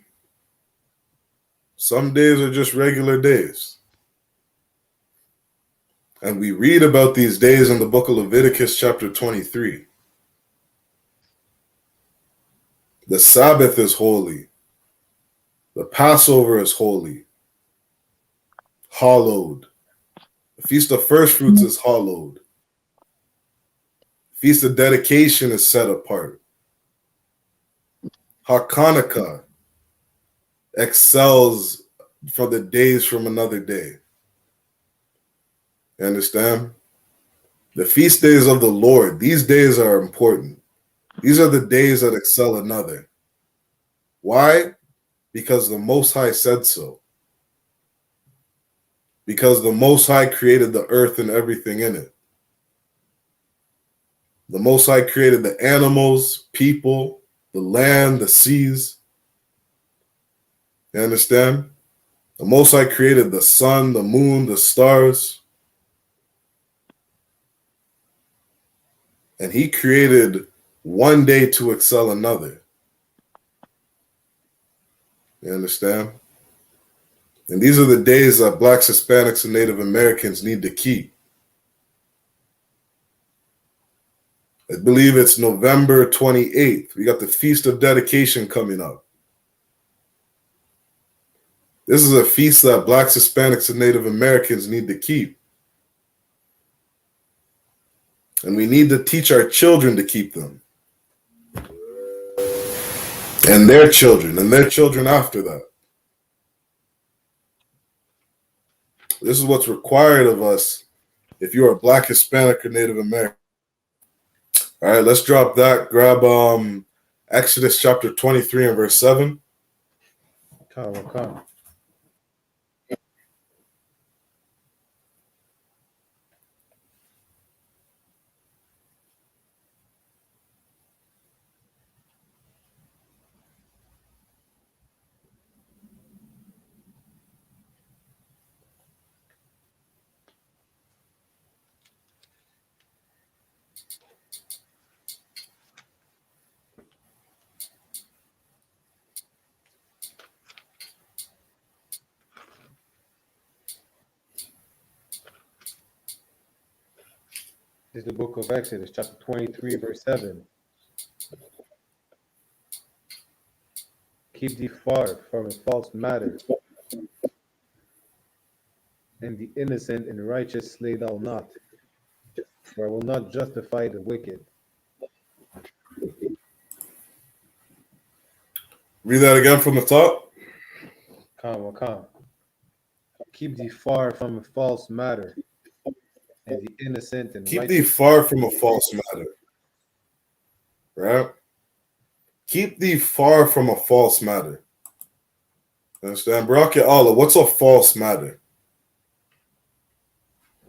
Some days are just regular days. And we read about these days in the book of Leviticus chapter 23. The Sabbath is holy. The Passover is holy. Hallowed. The Feast of First Fruits is hallowed. Feast of Dedication is set apart. Hanukkah excels for the days from another day. You understand? The feast days of the Lord, these days are important. These are the days that excel another. Why? Because the Most High said so. Because the Most High created the earth and everything in it. The Most High created the animals, people, the land, the seas. You understand? The Most High created the sun, the moon, the stars. And he created one day to excel another. You understand? And these are the days that Blacks, Hispanics, and Native Americans need to keep. I believe it's November 28th. We got the Feast of Dedication coming up. This is a feast that Blacks, Hispanics, and Native Americans need to keep. And we need to teach our children to keep them. And their children after that. This is what's required of us if you are Black, Hispanic, or Native American. All right, let's drop that. Grab Exodus chapter 23 and verse 7. Come. This is the book of Exodus, chapter 23, verse 7. Keep thee far from a false matter, and the innocent and righteous slay thou not, for I will not justify the wicked. Read that again from the top. Come. Keep thee far from a false matter, and the innocent and Keep righteous. thee far from a false matter. Right? Keep thee far from a false matter. Understand? Baraka Allah, what's a false matter?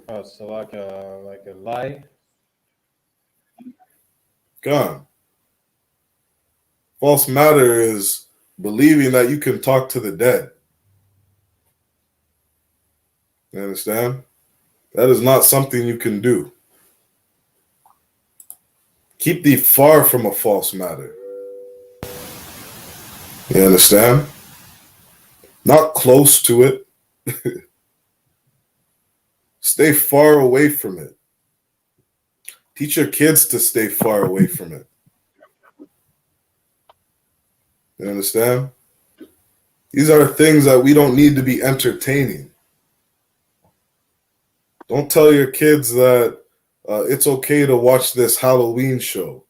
So like a lie. Gone. False matter is believing that you can talk to the dead. You understand? That is not something you can do. Keep thee far from a false matter. You understand? Not close to it. Stay far away from it. Teach your kids to stay far away from it. You understand? These are things that we don't need to be entertaining. Don't tell your kids that it's okay to watch this Halloween show.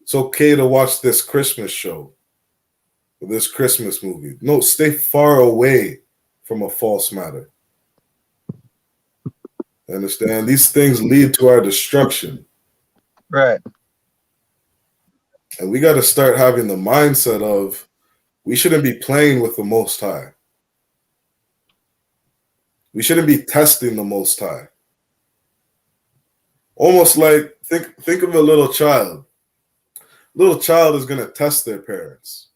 It's okay to watch this Christmas show. with this Christmas movie. No, stay far away from a false matter. Understand? These things lead to our destruction. Right. And we got to start having the mindset of we shouldn't be playing with the Most High. We shouldn't be testing the Most High. Almost like, think of a little child. Little child is going to test their parents.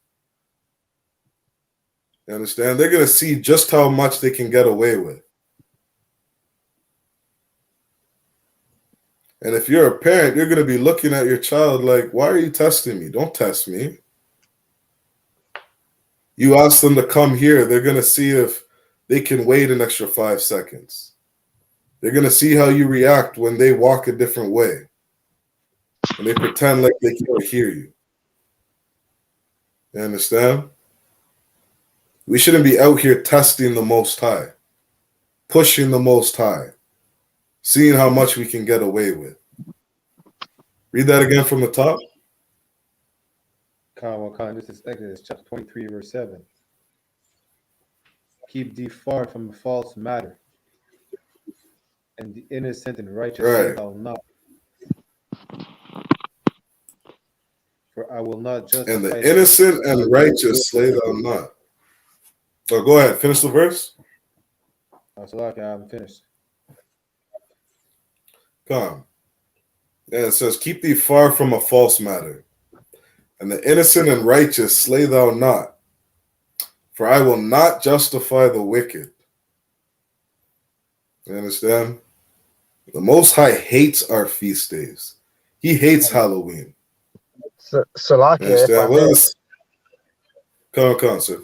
You understand? They're going to see just how much they can get away with. And if you're a parent, you're going to be looking at your child like, why are you testing me? Don't test me. You ask them to come here, they're going to see if they can wait an extra 5 seconds. They're going to see how you react when they walk a different way. And they pretend like they can't hear you. You understand? We shouldn't be out here testing the Most High, pushing the Most High, seeing how much we can get away with. Read that again from the top. This is Exodus chapter 23, verse 7. Keep thee far from false matter, and the innocent and righteous say thou not. For I will not justify. And the innocent and righteous slay thou not. So go ahead, finish the verse. I'm finished. Come. Yeah, it says, keep thee far from a false matter, and the innocent and righteous slay thou not. For I will not justify the wicked. You understand? The Most High hates our feast days. He hates Halloween. Salakia, if I may. Come, sir.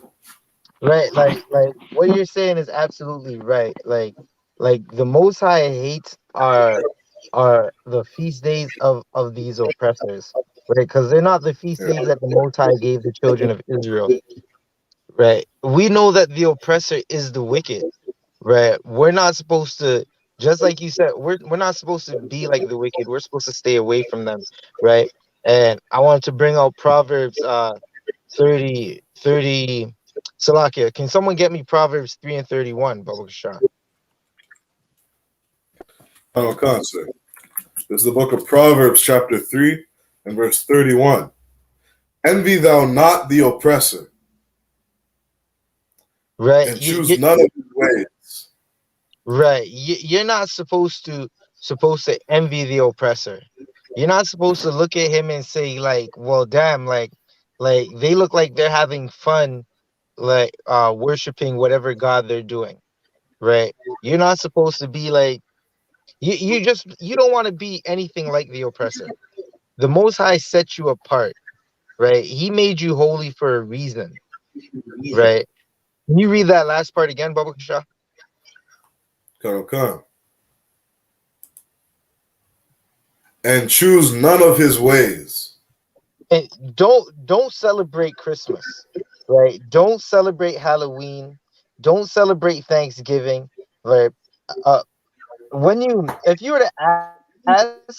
Right, like what you're saying is absolutely right. Like the Most High hates are the feast days of these oppressors, right? Because they're not the feast days that the Most High gave the children of Israel, right? We know that the oppressor is the wicked, right? We're not supposed to, just like you said, we're not supposed to be like the wicked. We're supposed to stay away from them, right? And I wanted to bring out Proverbs 30. Salakia, can someone get me Proverbs 3 and 31, Baba Kashan? Come, sir. This is the book of Proverbs, chapter 3 and verse 31. Envy thou not the oppressor, right? and choose none of his ways. Right. You're not supposed to envy the oppressor. You're not supposed to look at him and say like, well, damn, like they look like they're having fun, like worshiping whatever god they're doing, right? You're not supposed to be like you don't want to be anything like the oppressor. The Most High set you apart, right? He made you holy for a reason, right? Can you read that last part again, Baba Kasha? Come. And choose none of his ways. And don't celebrate Christmas, right? Don't celebrate Halloween. Don't celebrate Thanksgiving, right? If you were to ask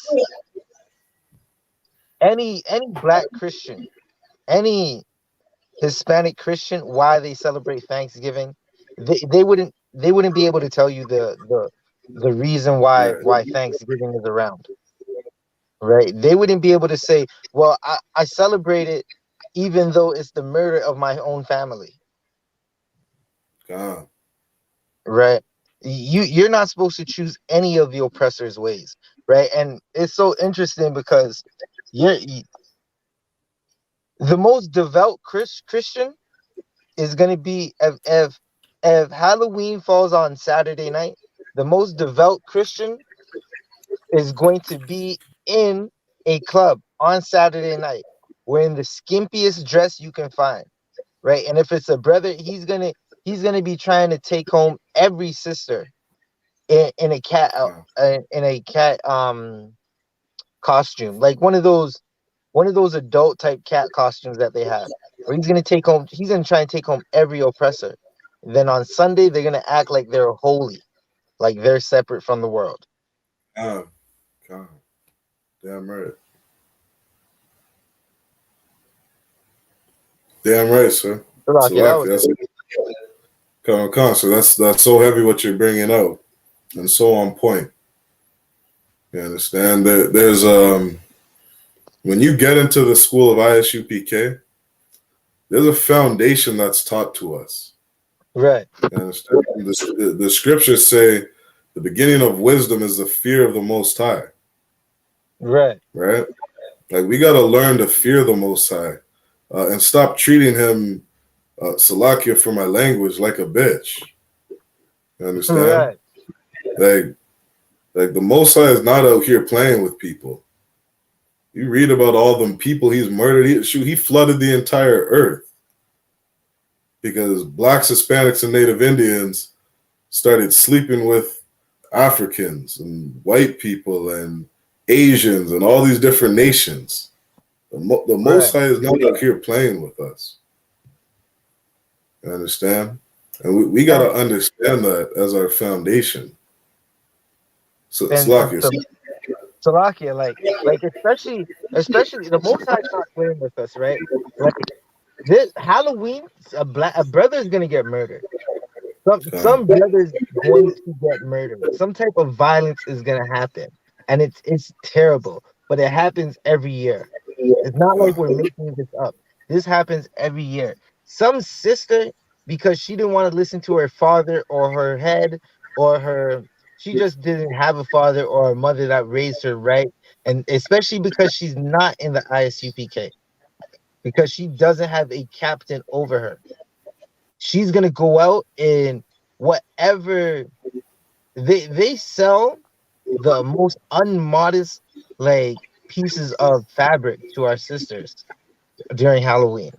any black Christian, any Hispanic Christian why they celebrate Thanksgiving, they wouldn't be able to tell you the reason why Thanksgiving is around. Right? They wouldn't be able to say, well, I celebrate it even though it's the murder of my own family. Right? You're not supposed to choose any of the oppressor's ways, right? And it's so interesting because the most devout Christian is going to be if Halloween falls on Saturday night, the most devout Christian is going to be in a club on Saturday night wearing the skimpiest dress you can find, right? And if it's a brother, he's gonna be trying to take home every sister in a cat costume, like one of those adult type cat costumes that they have. Or he's gonna try and take home every oppressor. And then on Sunday they're gonna act like they're holy, like they're separate from the world. Damn right. Damn right, sir. Salaki, that Salaki, was that's it. so that's so heavy what you're bringing out, and so on point. You understand? There's when you get into the school of ISUPK, there's a foundation that's taught to us. Right, You understand? The scriptures say the beginning of wisdom is the fear of the Most High. right. Right? Like we got to learn to fear the Most High and stop treating him, Salakia for my language, like a bitch. You understand? Right. Like the Most High is not out here playing with people. You read about all them people he's murdered. He flooded the entire earth because blacks, Hispanics, and Native Indians started sleeping with Africans and white people and Asians and all these different nations. The Most Right. High is not out here playing with us. You understand? And we got And to understand that as our foundation. So, and Slakia, so Salakia, like especially the Most High's not playing with us, right? Like this Halloween, a brother is gonna get murdered. Some brother's going to get murdered. Some type of violence is gonna happen, and it's terrible. But it happens every year. It's not like we're making this up. This happens every year. Some sister, because she didn't want to listen to her father or her head or her, she just didn't have a father or a mother that raised her right, and especially because she's not in the ISUPK, because she doesn't have a captain over her. She's gonna go out in whatever they sell the most unmodest like pieces of fabric to our sisters during Halloween.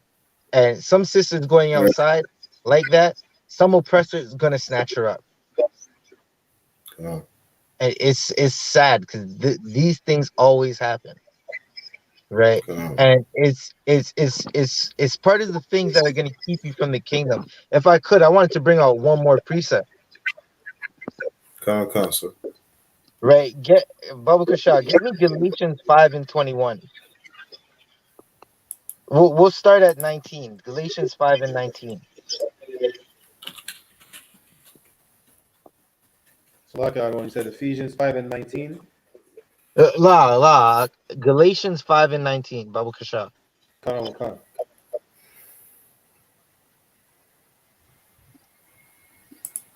And some sisters going outside like that, some oppressor is gonna snatch her up. And it's sad because these things always happen, right? And it's part of the things that are gonna keep you from the kingdom. If I could, I wanted to bring out one more precept. sir. Right? Get Baba Kasha, get me Galatians 5:21. We'll start at 19. Galatians 5:19. So like when you said Ephesians 5:19. Galatians 5:19. Baba Kasha. Come.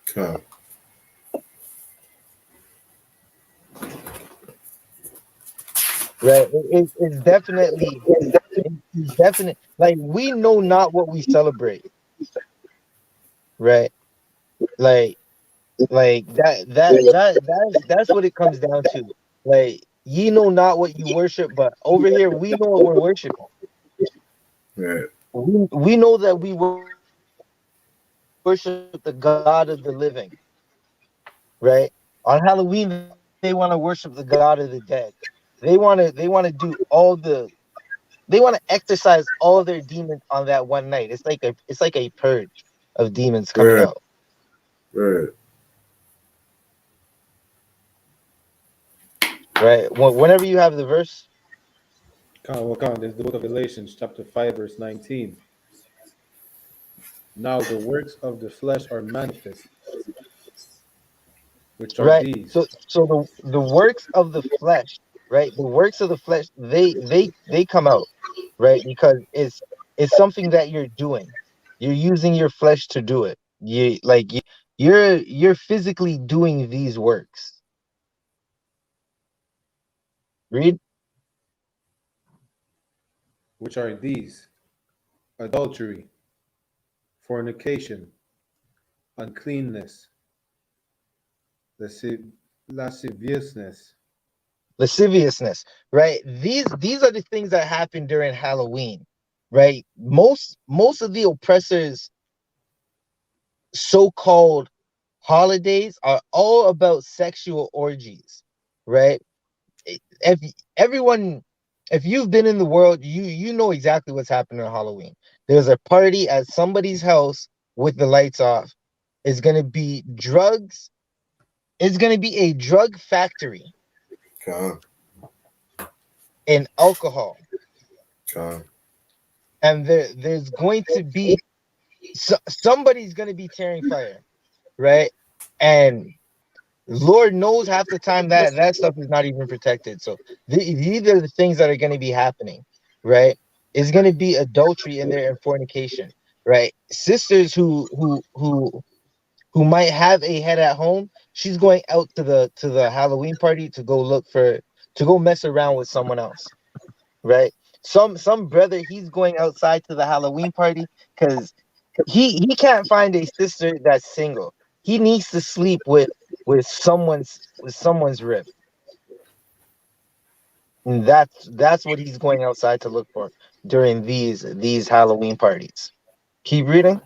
Come. Right? It's definite. Like we know not what we celebrate, right? Like that's what it comes down to. Like ye know not what you worship, but over here we know what we're worshiping. Right. We know that we worship the God of the living, right? On Halloween they want to worship the God of the dead. They want to do all the they want to exercise all their demons on that one night. It's like a purge of demons coming Right. out. Right. Right. Whenever you have the verse. Come. There's the book of Galatians, chapter 5, verse 19. Now the works of the flesh are manifest, which are Right. these. So the works of the flesh, right? The works of the flesh, they come out, right? Because it's something that you're doing. You're using your flesh to do it. You're physically doing these works. Read. Which are these: adultery, fornication, uncleanness, lasciviousness, Lasciviousness, right? These are the things that happen during Halloween, right? Most of the oppressors' so-called holidays are all about sexual orgies, right? If everyone, if you've been in the world, you know exactly what's happening on Halloween. There's a party at somebody's house with the lights off. It's gonna be drugs. It's gonna be a drug factory Come. and alcohol. Come. and there's going to be somebody's going to be tearing fire, right? And Lord knows half the time that stuff is not even protected. So these are the things that are going to be happening, right? It's going to be adultery in there and fornication, right? Sisters who might have a head at home, she's going out to the Halloween party to go mess around with someone else, right? Some brother, he's going outside to the Halloween party because he can't find a sister that's single. He needs to sleep with someone's rib. And that's what he's going outside to look for during these Halloween parties. Keep reading.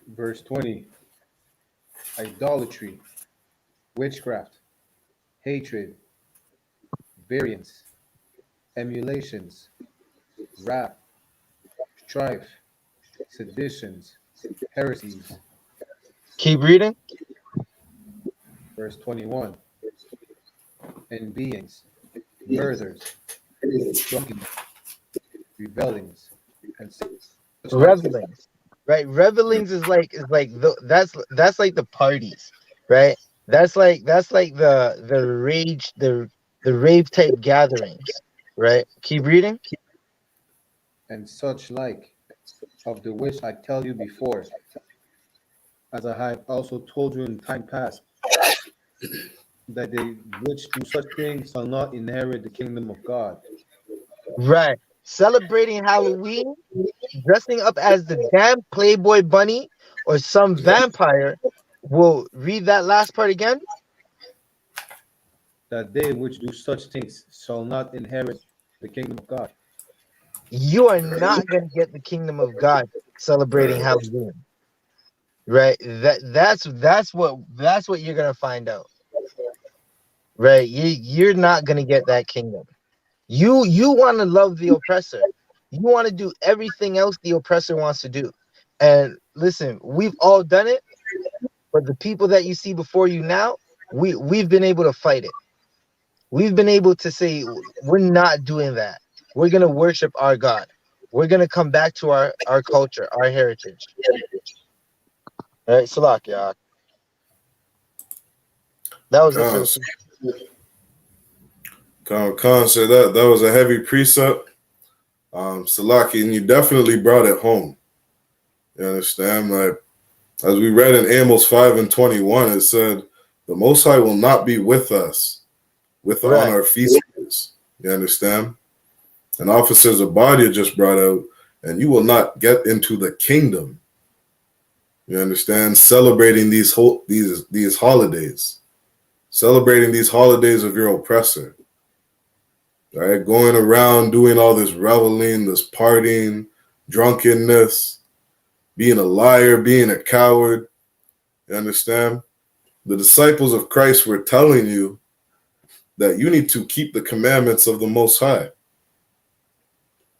Verse 20. Idolatry, witchcraft, hatred, variance, emulations, wrath, strife, seditions, heresies. Keep reading. Verse 21. Envyings, murders, drunkenness, rebellings, and such like. Revelings, right? Revelings that's like the parties, right? That's like the rage, the rave type gatherings, right? Keep reading. And such like, of the which I tell you before, as I have also told you in time past, that they which do such things shall not inherit the kingdom of God. Right. Celebrating Halloween, dressing up as the damn Playboy bunny or some vampire. Will read that last part again. That they which do such things shall not inherit the kingdom of God. You are not gonna get the kingdom of God celebrating Halloween. Right? That's what you're gonna find out. Right? You're not gonna get that kingdom. You want to love the oppressor. You want to do everything else the oppressor wants to do. And listen, we've all done it, but the people that you see before you now, we've been able to fight it. We've been able to say we're not doing that. We're gonna worship our God. We're gonna come back to our culture, our heritage. All right, Salakia. That was the first. Khan said that was a heavy precept. Salaki, and you definitely brought it home. You understand? Like, as we read in Amos 5 and 21, it said, the Most High will not be with us on our feast days. You understand? And Officer Zabadia just brought out, and you will not get into the kingdom. You understand? Celebrating these holidays. Celebrating these holidays of your oppressor. Right? Going around doing all this reveling, this partying, drunkenness, being a liar, being a coward. You understand? The disciples of Christ were telling you that you need to keep the commandments of the Most High.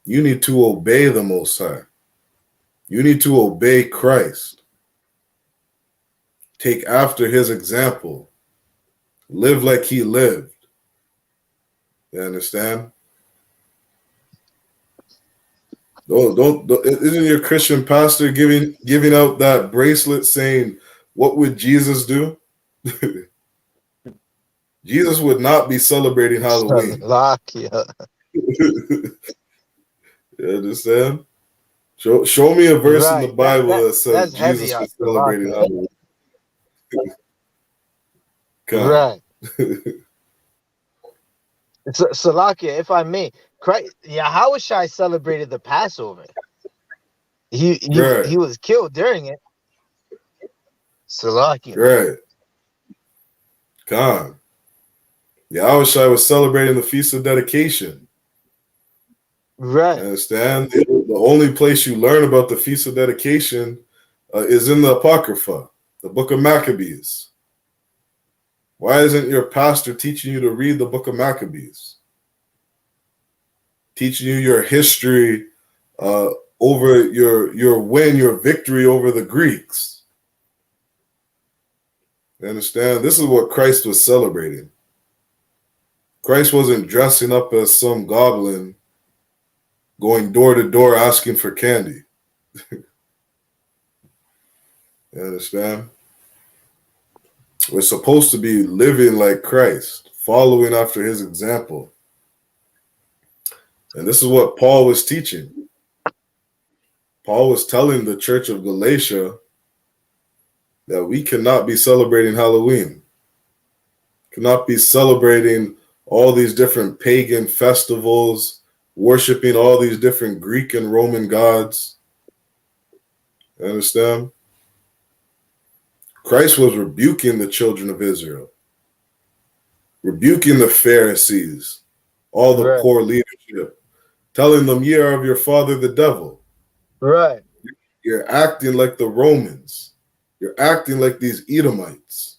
You need to obey the Most High. You need to obey Christ. Take after his example. Live like he lived. You understand? Don't isn't your Christian pastor giving out that bracelet saying, what would Jesus do? Jesus would not be celebrating Halloween. Salakia. You understand? Show me a verse in the Right. Bible that says That's heavy, Jesus was celebrating Salakia. Halloween. Right. Salakia, if I may, Christ, Yahushua celebrated the Passover. He was killed during it. Salakia. Right. God. Yahushua was celebrating the Feast of Dedication. Right. You understand? The only place you learn about the Feast of Dedication is in the Apocrypha, the Book of Maccabees. Why isn't your pastor teaching you to read the Book of Maccabees? Teaching you your history over your victory over the Greeks. You understand? This is what Christ was celebrating. Christ wasn't dressing up as some goblin going door to door asking for candy. You understand? We're supposed to be living like Christ, following after his example. And this is what Paul was teaching. Paul was telling the church of Galatia that we cannot be celebrating Halloween, cannot be celebrating all these different pagan festivals, worshiping all these different Greek and Roman gods. You understand? Christ was rebuking the children of Israel, rebuking the Pharisees, all the Right. poor leadership, telling them, ye are of your father the devil. Right. You're acting like the Romans. You're acting like these Edomites.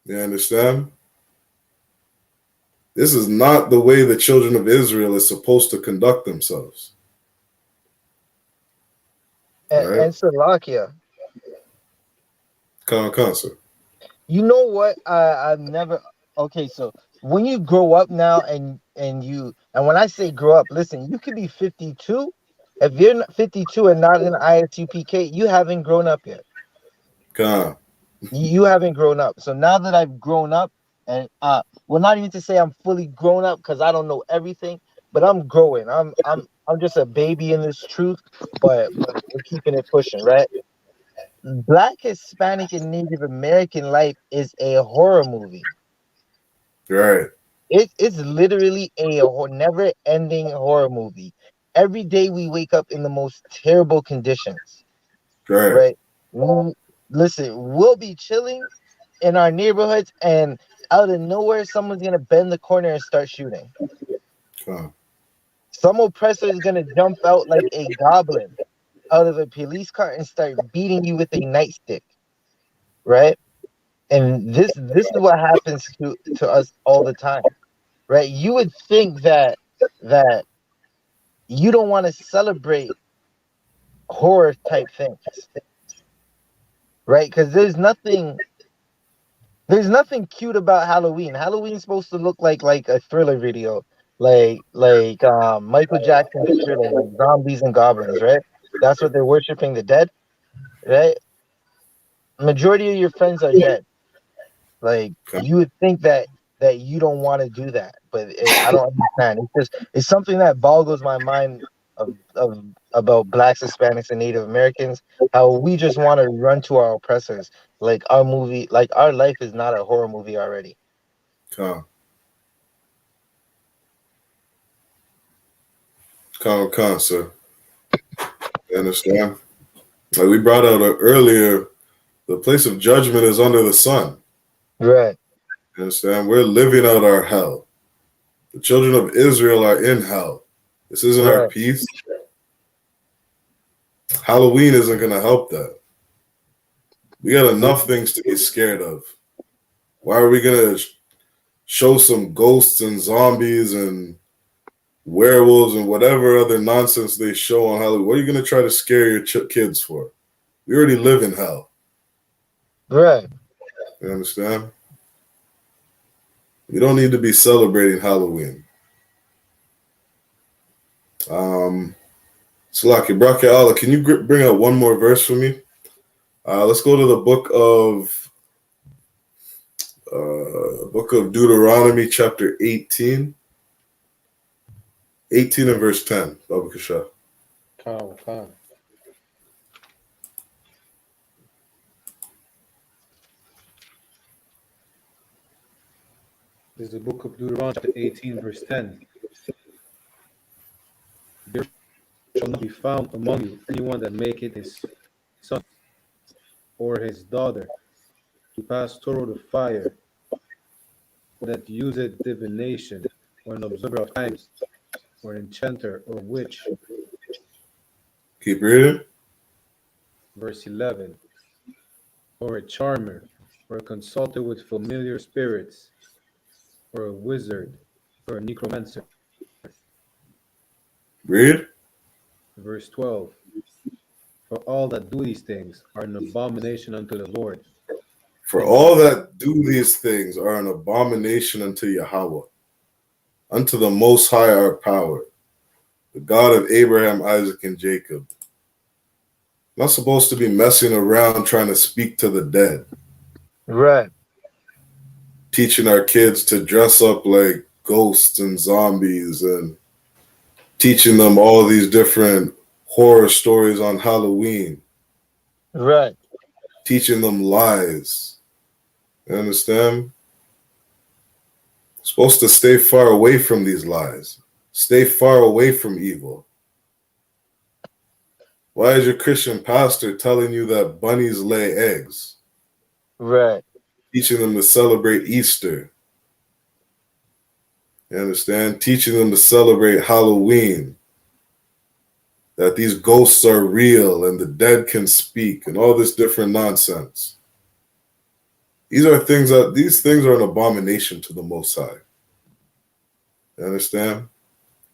You understand? This is not the way the children of Israel is supposed to conduct themselves. Right? And Salakia. Sir. You know what? I've never. Okay, so when you grow up now, and when I say grow up, listen, you could be 52. If you're 52 and not in ISUPK, you haven't grown up yet. Con. You haven't grown up. So now that I've grown up, and well, not even to say I'm fully grown up because I don't know everything, but I'm growing. I'm just a baby in this truth, but we're keeping it pushing, right? Black, Hispanic, and Native American life is a horror movie. Right. It's literally a never-ending horror movie. Every day we wake up in the most terrible conditions. Right. Listen, we'll be chilling in our neighborhoods, and out of nowhere, someone's gonna bend the corner and start shooting. Con. Some oppressor is gonna jump out like a goblin out of a police car and start beating you with a nightstick, right? And this is what happens to us all the time, right? You would think that you don't want to celebrate horror type things, right? Because there's nothing cute about Halloween. Halloween's supposed to look like a Thriller video, like Michael Jackson's Thriller, like zombies and goblins, right? That's what they're worshiping, the dead, right? Majority of your friends are dead. Like, you would think that you don't want to do that, but I don't understand. It's something that boggles my mind of about Blacks, Hispanics, and Native Americans. How we just want to run to our oppressors. Like our life is not a horror movie already. Con, sir. You understand? Like we brought out earlier, the place of judgment is under the sun. Right. You understand? We're living out our hell. The children of Israel are in hell. This isn't our Right. peace. Halloween isn't going to help that. We got enough things to be scared of. Why are we going to show some ghosts and zombies and werewolves and whatever other nonsense they show on Halloween? What are you going to try to scare your kids for? We already live in hell. Right. You understand? We don't need to be celebrating Halloween. Salaki, Brake Allah, can you bring out one more verse for me? Let's go to the book of Deuteronomy, chapter 18. 18 and verse 10. Baba Kasha. Khan. This is the book of Deuteronomy, chapter 18, verse 10. There shall not be found among you anyone that maketh his son or his daughter to pass through the fire, or that useth divination, or an observer of times, or an enchanter, or witch. Keep reading. Verse 11. Or a charmer, or a consulter with familiar spirits, or a wizard, or a necromancer. Read. Verse 12. For all that do these things are an abomination unto the Lord. For all that do these things are an abomination unto Yahweh, unto the Most High our power. the God of Abraham, Isaac, and Jacob. I'm not supposed to be messing around trying to speak to the dead. Right. Teaching our kids to dress up like ghosts and zombies and teaching them all these different horror stories on Halloween. Right. Teaching them lies. You understand? Supposed to stay far away from these lies. Stay far away from evil. Why is your Christian pastor telling you that bunnies lay eggs? Right. Teaching them to celebrate Easter. You understand? Teaching them to celebrate Halloween. That these ghosts are real and the dead can speak and all this different nonsense. These things are an abomination to the Most High. You understand?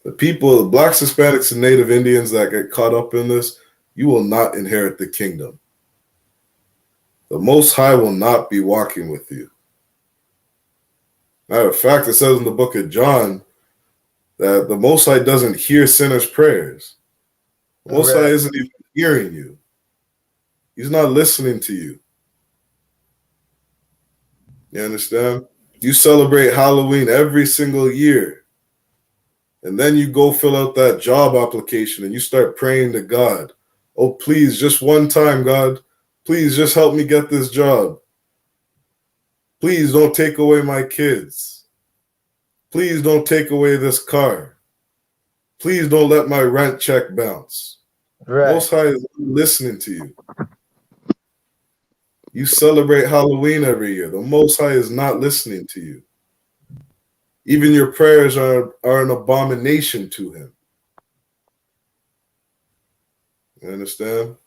The people, blacks, Hispanics, and Native Indians that get caught up in this, you will not inherit the kingdom. The Most High will not be walking with you. Matter of fact, it says in the book of John that the Most High doesn't hear sinners' prayers. The Most High isn't even hearing you. He's not listening to you. You understand? You celebrate Halloween every single year. And then you go fill out that job application and you start praying to God. Oh, please, just one time, God. Please just help me get this job. Please don't take away my kids. Please don't take away this car. Please don't let my rent check bounce. Right. Most High is listening to you. You celebrate Halloween every year. The Most High is not listening to you. Even your prayers are an abomination to him. You understand?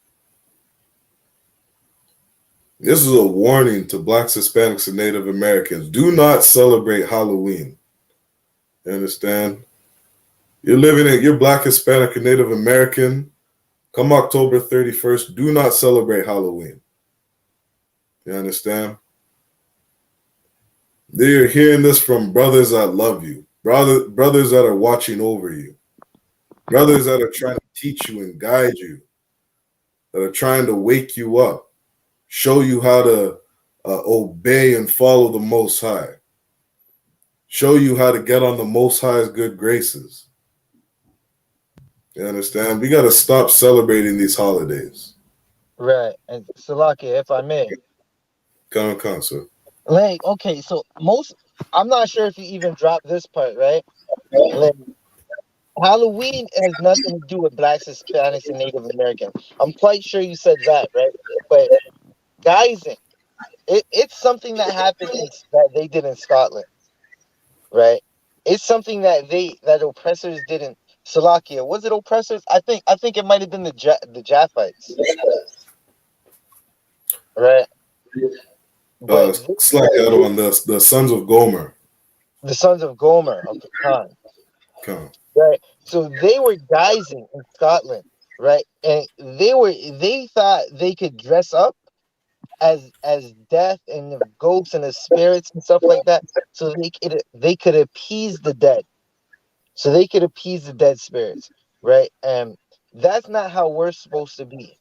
This is a warning to blacks, Hispanics, and Native Americans. Do not celebrate Halloween. You understand? You're black, Hispanic, and Native American. Come October 31st, do not celebrate Halloween. You understand? They're hearing this from brothers that love you, brothers that are watching over you, brothers that are trying to teach you and guide you, that are trying to wake you up, show you how to obey and follow the Most High, show you how to get on the Most High's good graces. You understand? We got to stop celebrating these holidays. Right. And Salakia, if I may. Come on, sir. Like, okay, so I'm not sure if you even dropped this part, right? Like, Halloween has nothing to do with blacks, Hispanics, and Native Americans. I'm quite sure you said that, right? But guising, it's something that happened that they did in Scotland, right? It's something that oppressors did in Slovakia. Was it oppressors? I think it might have been the Japhites, right? But Slack that on the sons of Gomer. the sons of Gomer of Khan. Come. Right. So they were guising in Scotland, right? And they thought they could dress up as death and the ghosts and the spirits and stuff like that. So they could appease the dead. So they could appease the dead spirits, right? And that's not how we're supposed to be.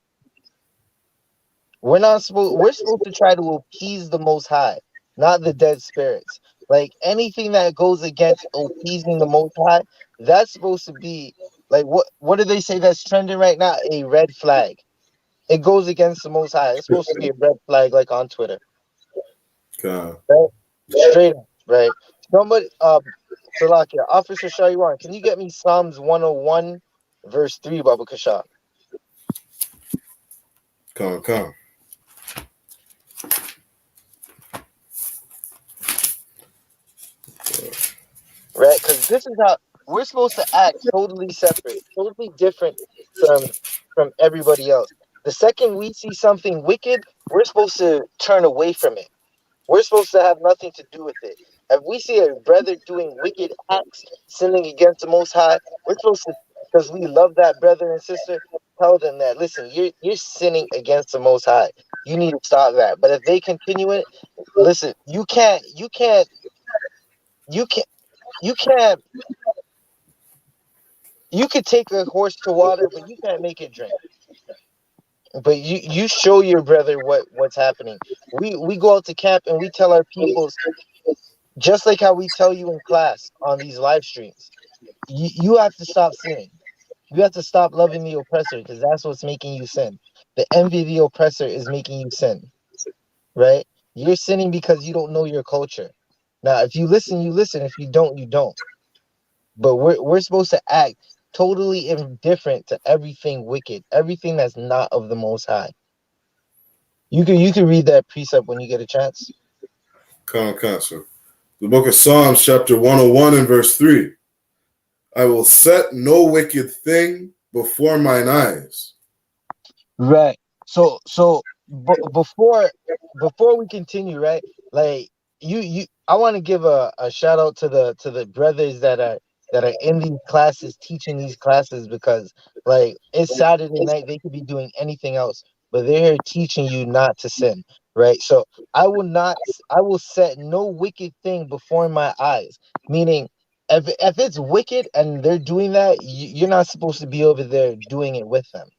We're supposed to try to appease the Most High, not the dead spirits. Like anything that goes against appeasing the Most High, that's supposed to be like what do they say that's trending right now? A red flag. It goes against the Most High. It's supposed to be a red flag, like on Twitter. Come. Right? Straight up, right? Somebody Salakia, Officer Shaywan, can you get me Psalms 101 verse 3, Baba Kasha? Come. Right? Because this is how we're supposed to act, totally separate, totally different from everybody else. The second we see something wicked, we're supposed to turn away from it. We're supposed to have nothing to do with it. If we see a brother doing wicked acts, sinning against the Most High, we're supposed to, because we love that brother and sister, tell them that, listen, you're sinning against the Most High. You need to stop that. But if they continue it, listen, you can't You could take a horse to water, but you can't make it drink. But you show your brother what's happening. We go out to camp and we tell our peoples, just like how we tell you in class on these live streams. You have to stop sinning. You have to stop loving the oppressor, because that's what's making you sin. The envy of the oppressor is making you sin, right? You're sinning because you don't know your culture. Now, if you listen, you listen. If you don't, you don't. But we're supposed to act totally indifferent to everything wicked, everything that's not of the Most High. You can read that precept when you get a chance. Sir. The book of Psalms, chapter 101 and verse 3. I will set no wicked thing before mine eyes. Right. So before we continue, right? Like I want to give a shout out to the brothers that are in these classes, teaching these classes, because like it's Saturday night, they could be doing anything else, but they're here teaching you not to sin, right? So I will set no wicked thing before my eyes, meaning if it's wicked and they're doing that, you're not supposed to be over there doing it with them.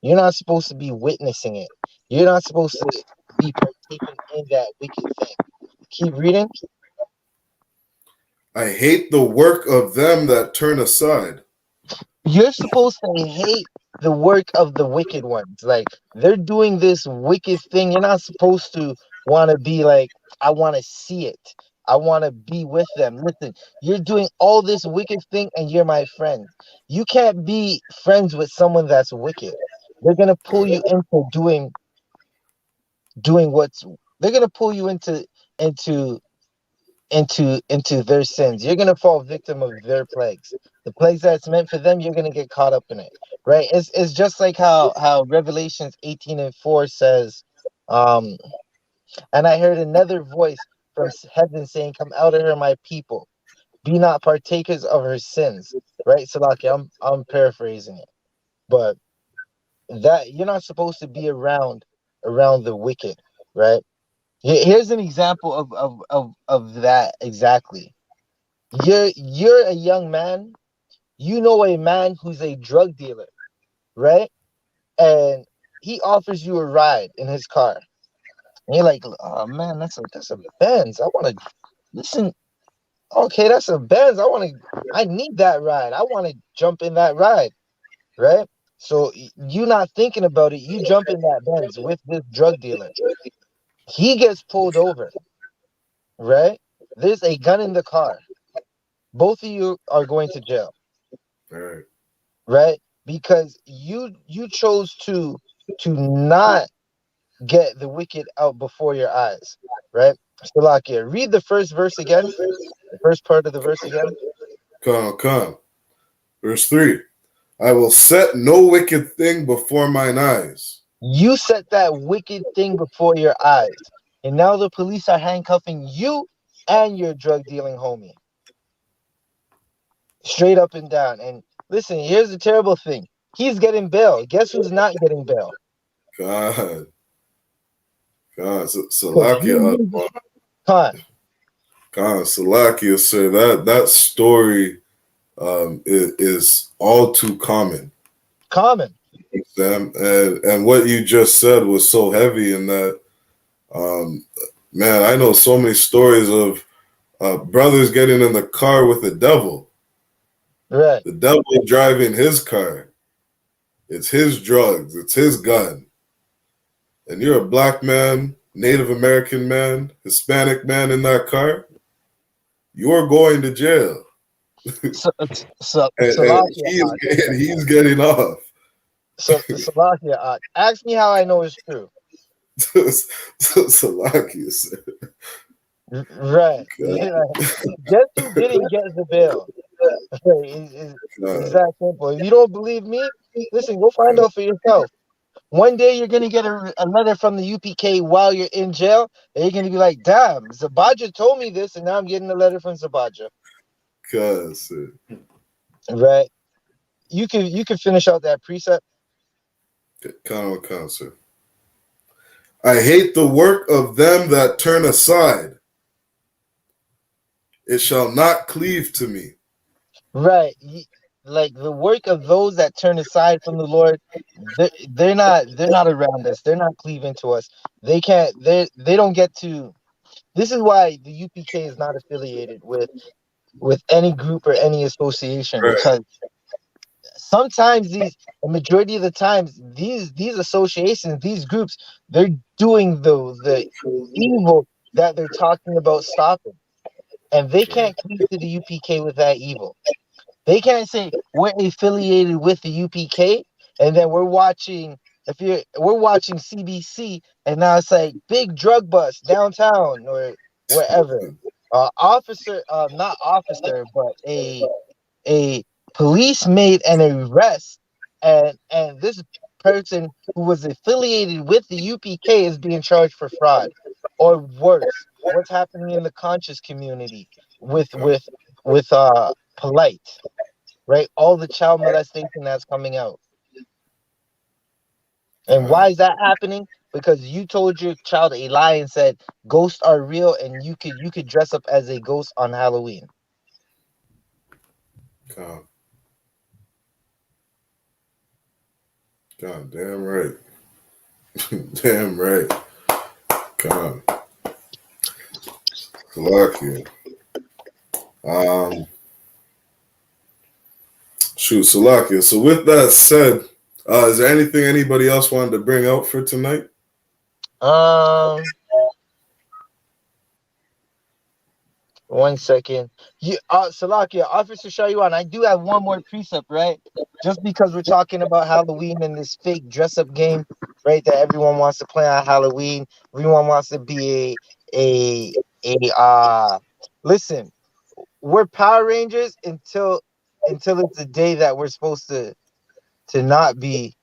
You're not supposed to be witnessing it. You're not supposed to be partaking in that wicked thing. Keep reading. I hate the work of them that turn aside. You're supposed to hate the work of the wicked ones. Like, they're doing this wicked thing. You're not supposed to want to be like, I want to see it. I want to be with them. Listen, you're doing all this wicked thing and you're my friend. You can't be friends with someone that's wicked. They're going to pull you into doing what's, they're going to pull you into their sins. You're going to fall victim of their plagues. The plagues that's meant for them, you're going to get caught up in it, right? It's just like how Revelations 18:4 says, and I heard another voice from heaven saying, come out of her, my people, be not partakers of her sins, right? So like, I'm paraphrasing it, but that you're not supposed to be around the wicked, right? Here's an example of that exactly. You're a young man. You know a man who's a drug dealer, right? And he offers you a ride in his car. And you're like, oh man, that's a Benz. I want to listen. Okay, that's a Benz. I need that ride. I want to jump in that ride, right? So you not thinking about it. You jump in that Benz with this drug dealer. He gets pulled over, right? There's a gun in the car. Both of you are going to jail. Right. Right? Because you chose to not get the wicked out before your eyes, right? Salakia, read the first verse again, the first part of the verse again. Come. Verse 3. I will set no wicked thing before mine eyes. You set that wicked thing before your eyes, and now the police are handcuffing you and your drug dealing homie. Straight up and down. And listen, here's the terrible thing. He's getting bail. Guess who's not getting bail? God, Salakia, Salakia, sir. That story is all too common. And what you just said was so heavy in that. Man, I know so many stories of brothers getting in the car with the devil. Right. The devil driving his car. It's his drugs. It's his gun. And you're a black man, Native American man, Hispanic man in that car. You're going to jail. And he's getting off. So Salakia, ask me how I know it's true. Salakia said. Right. Guess who didn't get the bill? It's that simple. If you don't believe me, listen, go find out for yourself. One day you're gonna get a letter from the UPK while you're in jail, and you're gonna be like, "Damn, Zabaja told me this, and now I'm getting a letter from Zabaja." Right? You can finish out that precept. Sir. I hate the work of them that turn aside. It shall not cleave to me. Right. like the work of those that turn aside from the Lord, they're not around us. They're not cleaving to us. They can't. They don't get to. This is why the UPK is not affiliated with any group or any association, Right. because sometimes the majority of the times, these associations, these groups, they're doing the evil that they're talking about stopping, and they can't cleave to the UPK with that evil. They can't say we're affiliated with the UPK, and then we're watching CBC, and now it's like big drug bust downtown or wherever. Not officer, but a police made an arrest, and this person who was affiliated with the UPK is being charged for fraud, or worse. What's happening in the conscious community with polite, right? All the child molestation that's coming out. And why is that happening? Because you told your child a lie and said ghosts are real, and you could dress up as a ghost on Halloween. God. God, damn right. Damn right. God. Lucky. Shoot, Salakia. So with that said, is there anything anybody else wanted to bring out for tonight? One second. Salakia, Officer Shaywan, I do have one more precept, right? Just because we're talking about Halloween and this fake dress-up game, right? That everyone wants to play on Halloween. Everyone wants to be listen, we're Power Rangers until it's the day that we're supposed to not be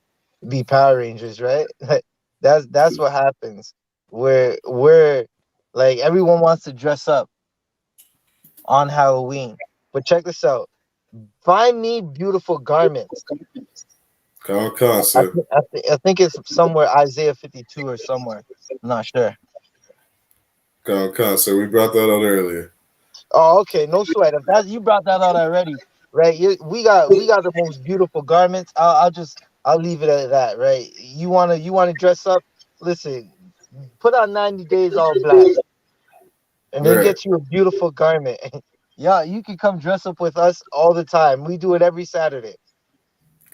Power Rangers, right? That's what happens. We're like, everyone wants to dress up on Halloween. But check this out. Find me beautiful garments. Concept. I think it's somewhere Isaiah 52 or somewhere. I'm not sure. Concept. We brought that out earlier. Oh, okay. No sweat. If that you brought that out already, right? We got the most beautiful garments. I'll leave it at that, right? You wanna dress up? Listen, put on 90 days all black, and then Right. get you a beautiful garment. Yeah, you can come dress up with us all the time. We do it every Saturday.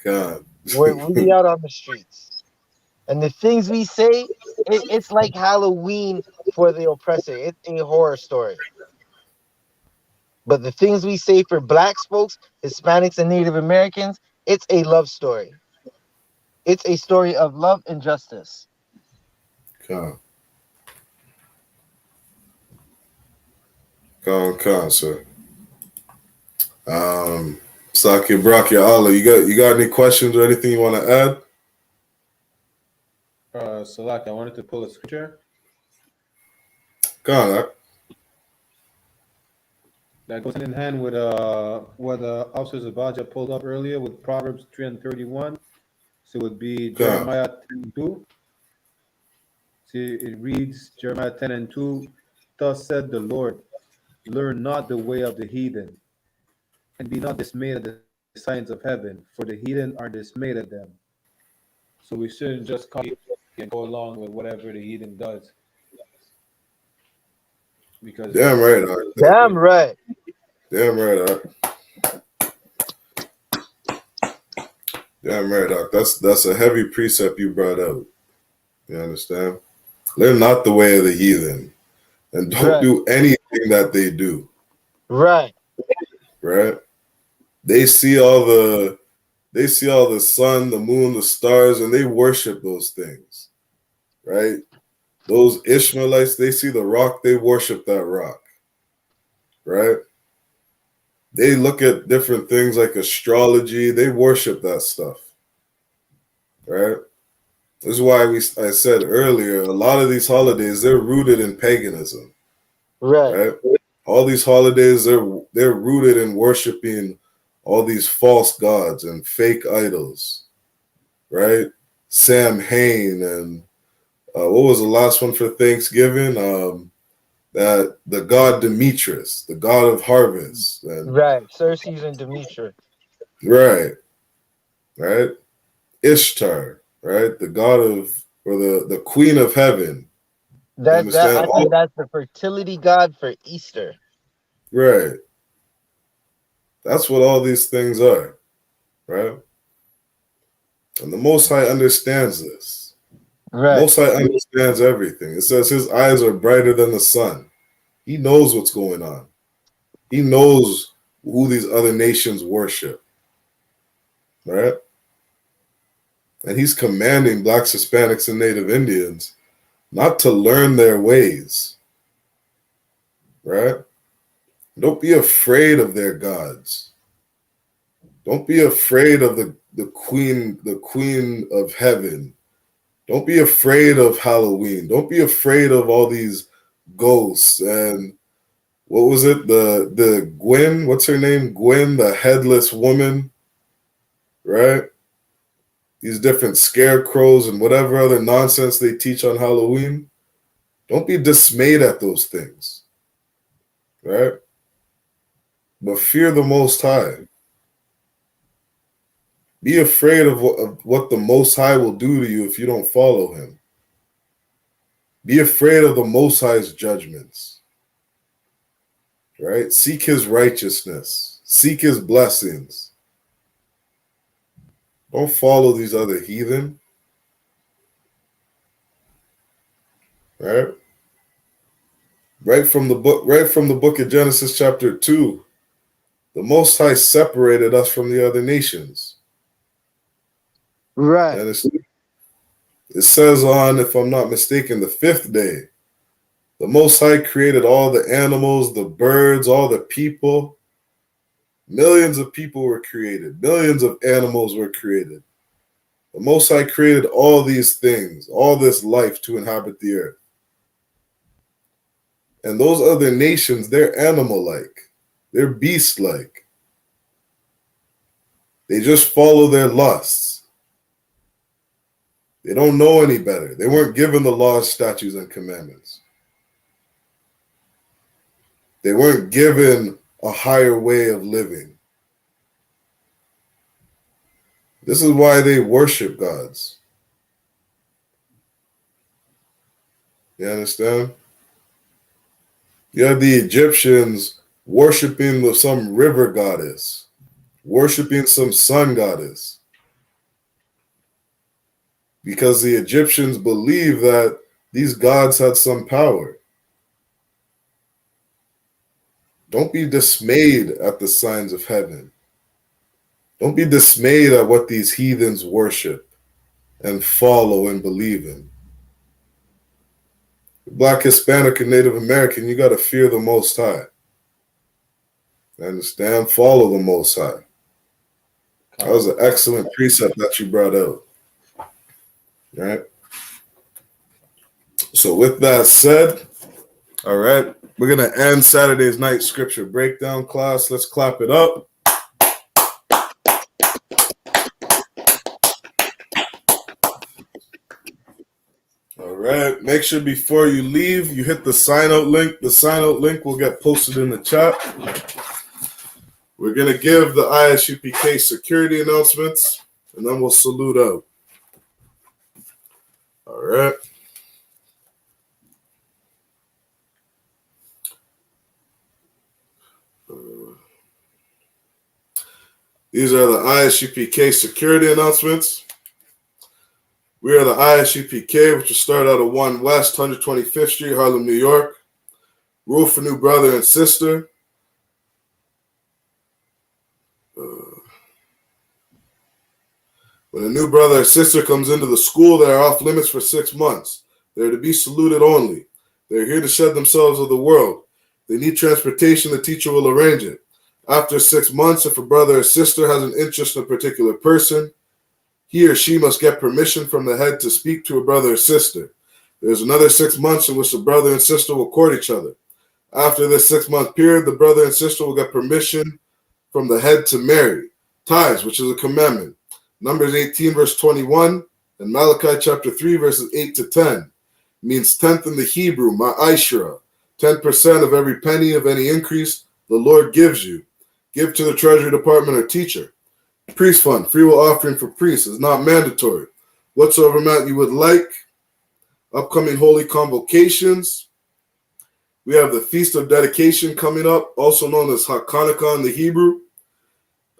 God. We be out on the streets, and the things we say, it's like Halloween for the oppressor. It's a horror story. But the things we say for Black folks, Hispanics, and Native Americans, it's a love story. It's a story of love and justice. Con, sir. Saki Brock, Allah, you got any questions or anything you want to add? Salak, I wanted to pull a scripture Con, that goes hand in hand with what Officer Zabaja pulled up earlier with Proverbs 3 and 31. So it would be Jeremiah 10:2. See, it reads Jeremiah 10 and 2. Thus said the Lord, learn not the way of the heathen, and be not dismayed at the signs of heaven, for the heathen are dismayed at them. So we shouldn't just copy and go along with whatever the heathen does. Because damn right, Damn right. Damn right, Damn right, That's a heavy precept you brought out. You understand? Learn not the way of the heathen, and don't do anything that they do. Right. Right? They see all the sun, the moon, the stars, and they worship those things. Right? Those Ishmaelites, they see the rock, they worship that rock. Right? They look at different things like astrology, they worship that stuff. Right? This is why I said earlier, a lot of these holidays, they're rooted in paganism. Right? All these holidays, they're rooted in worshiping all these false gods and fake idols. Right? Sam Hain and what was the last one for Thanksgiving? That the god Demetrius, the god of harvest. And Right. Xerxes and Demetrius. Right. Right. Ishtar, right? The god of, or the queen of heaven. You That understand? I think that's the fertility god for Easter. Right. That's what all these things are, right? And the Most High understands this. Right. Most High understands everything. It says his eyes are brighter than the sun. He knows what's going on. He knows who these other nations worship, right? And he's commanding blacks, Hispanics, and Native Indians not to learn their ways, right? Don't be afraid of their gods. Don't be afraid of the queen of heaven. Don't be afraid of Halloween. Don't be afraid of all these ghosts and what was it? The Gwen, what's her name? Gwen, the headless woman, right? These different scarecrows and whatever other nonsense they teach on Halloween. Don't be dismayed at those things, right? But fear the Most High. Be afraid of what the Most High will do to you if you don't follow him. Be afraid of the Most High's judgments, right? Seek his righteousness. Seek his blessings. Don't follow these other heathen, right? Right from the book of Genesis chapter 2, the Most High separated us from the other nations. Right. And it says on, if I'm not mistaken, the 5th day, the Most High created all the animals, the birds, all the people. Millions of people were created. Millions of animals were created. The Most High created all these things, all this life to inhabit the earth. And those other nations, they're animal-like. They're beast-like. They just follow their lusts. They don't know any better. They weren't given the laws, statutes, and commandments. They weren't given a higher way of living. This is why they worship gods. You understand? You have the Egyptians worshiping some river goddess, worshiping some sun goddess. Because the Egyptians believed that these gods had some power. Don't be dismayed at the signs of heaven. Don't be dismayed at what these heathens worship and follow and believe in. Black, Hispanic, and Native American, you got to fear the Most High. Understand? Follow the Most High. That was an excellent precept that you brought out. Right? So with that said, all right, we're going to end Saturday's night scripture breakdown class. Let's clap it up. All right, make sure before you leave, you hit the sign out link. The sign out link will get posted in the chat. We're going to give the I.S.U.P.K security announcements, and then we'll salute out. All right. These are the I.S.U.P.K security announcements. We are the I.S.U.P.K, which will start out at 1 West 125th Street, Harlem, New York. Rule for new brother and sister. When a new brother or sister comes into the school, they are off limits for 6 months. They are to be saluted only. They are here to shed themselves of the world. They need transportation, the teacher will arrange it. After 6 months, if a brother or sister has an interest in a particular person, he or she must get permission from the head to speak to a brother or sister. There's another 6 months in which the brother and sister will court each other. After this 6-month period, the brother and sister will get permission from the head to marry. Tithes, which is a commandment. Numbers 18, verse 21, and Malachi chapter 3, verses 8 to 10. Means tenth in the Hebrew, ma'ashra. 10% of every penny of any increase the Lord gives you. Give to the treasury department or teacher. Priest fund, free will offering for priests is not mandatory. Whatsoever amount you would like. Upcoming holy convocations. We have the Feast of Dedication coming up, also known as Hanukkah in the Hebrew.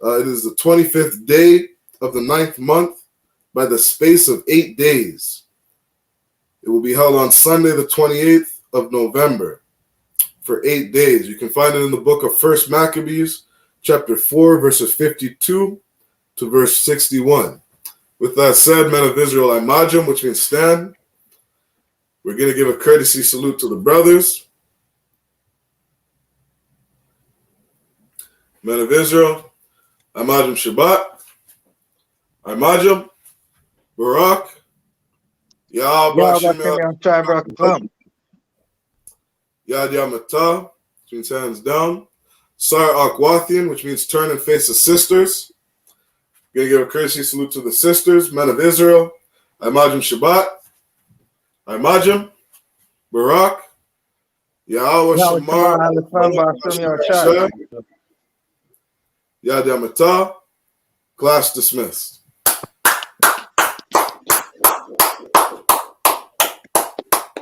It is the 25th day of the 9th month by the space of 8 days. It will be held on Sunday, the 28th of November for 8 days. You can find it in the book of 1 Maccabees, chapter 4, verses 52 to verse 61. With that said, men of Israel, Imajim, which means stand. We're going to give a courtesy salute to the brothers. Men of Israel, Imajim Shabbat, Imajim, Barak, Yahweh Shem Yad Yamata, which means hands down. Sar Akwathian, which means turn and face the sisters. We're going to give a courtesy salute to the sisters, men of Israel. Imajim Shabbat. Imajim. Barak. Yahweh Shamar. Yad Yamata. Class dismissed.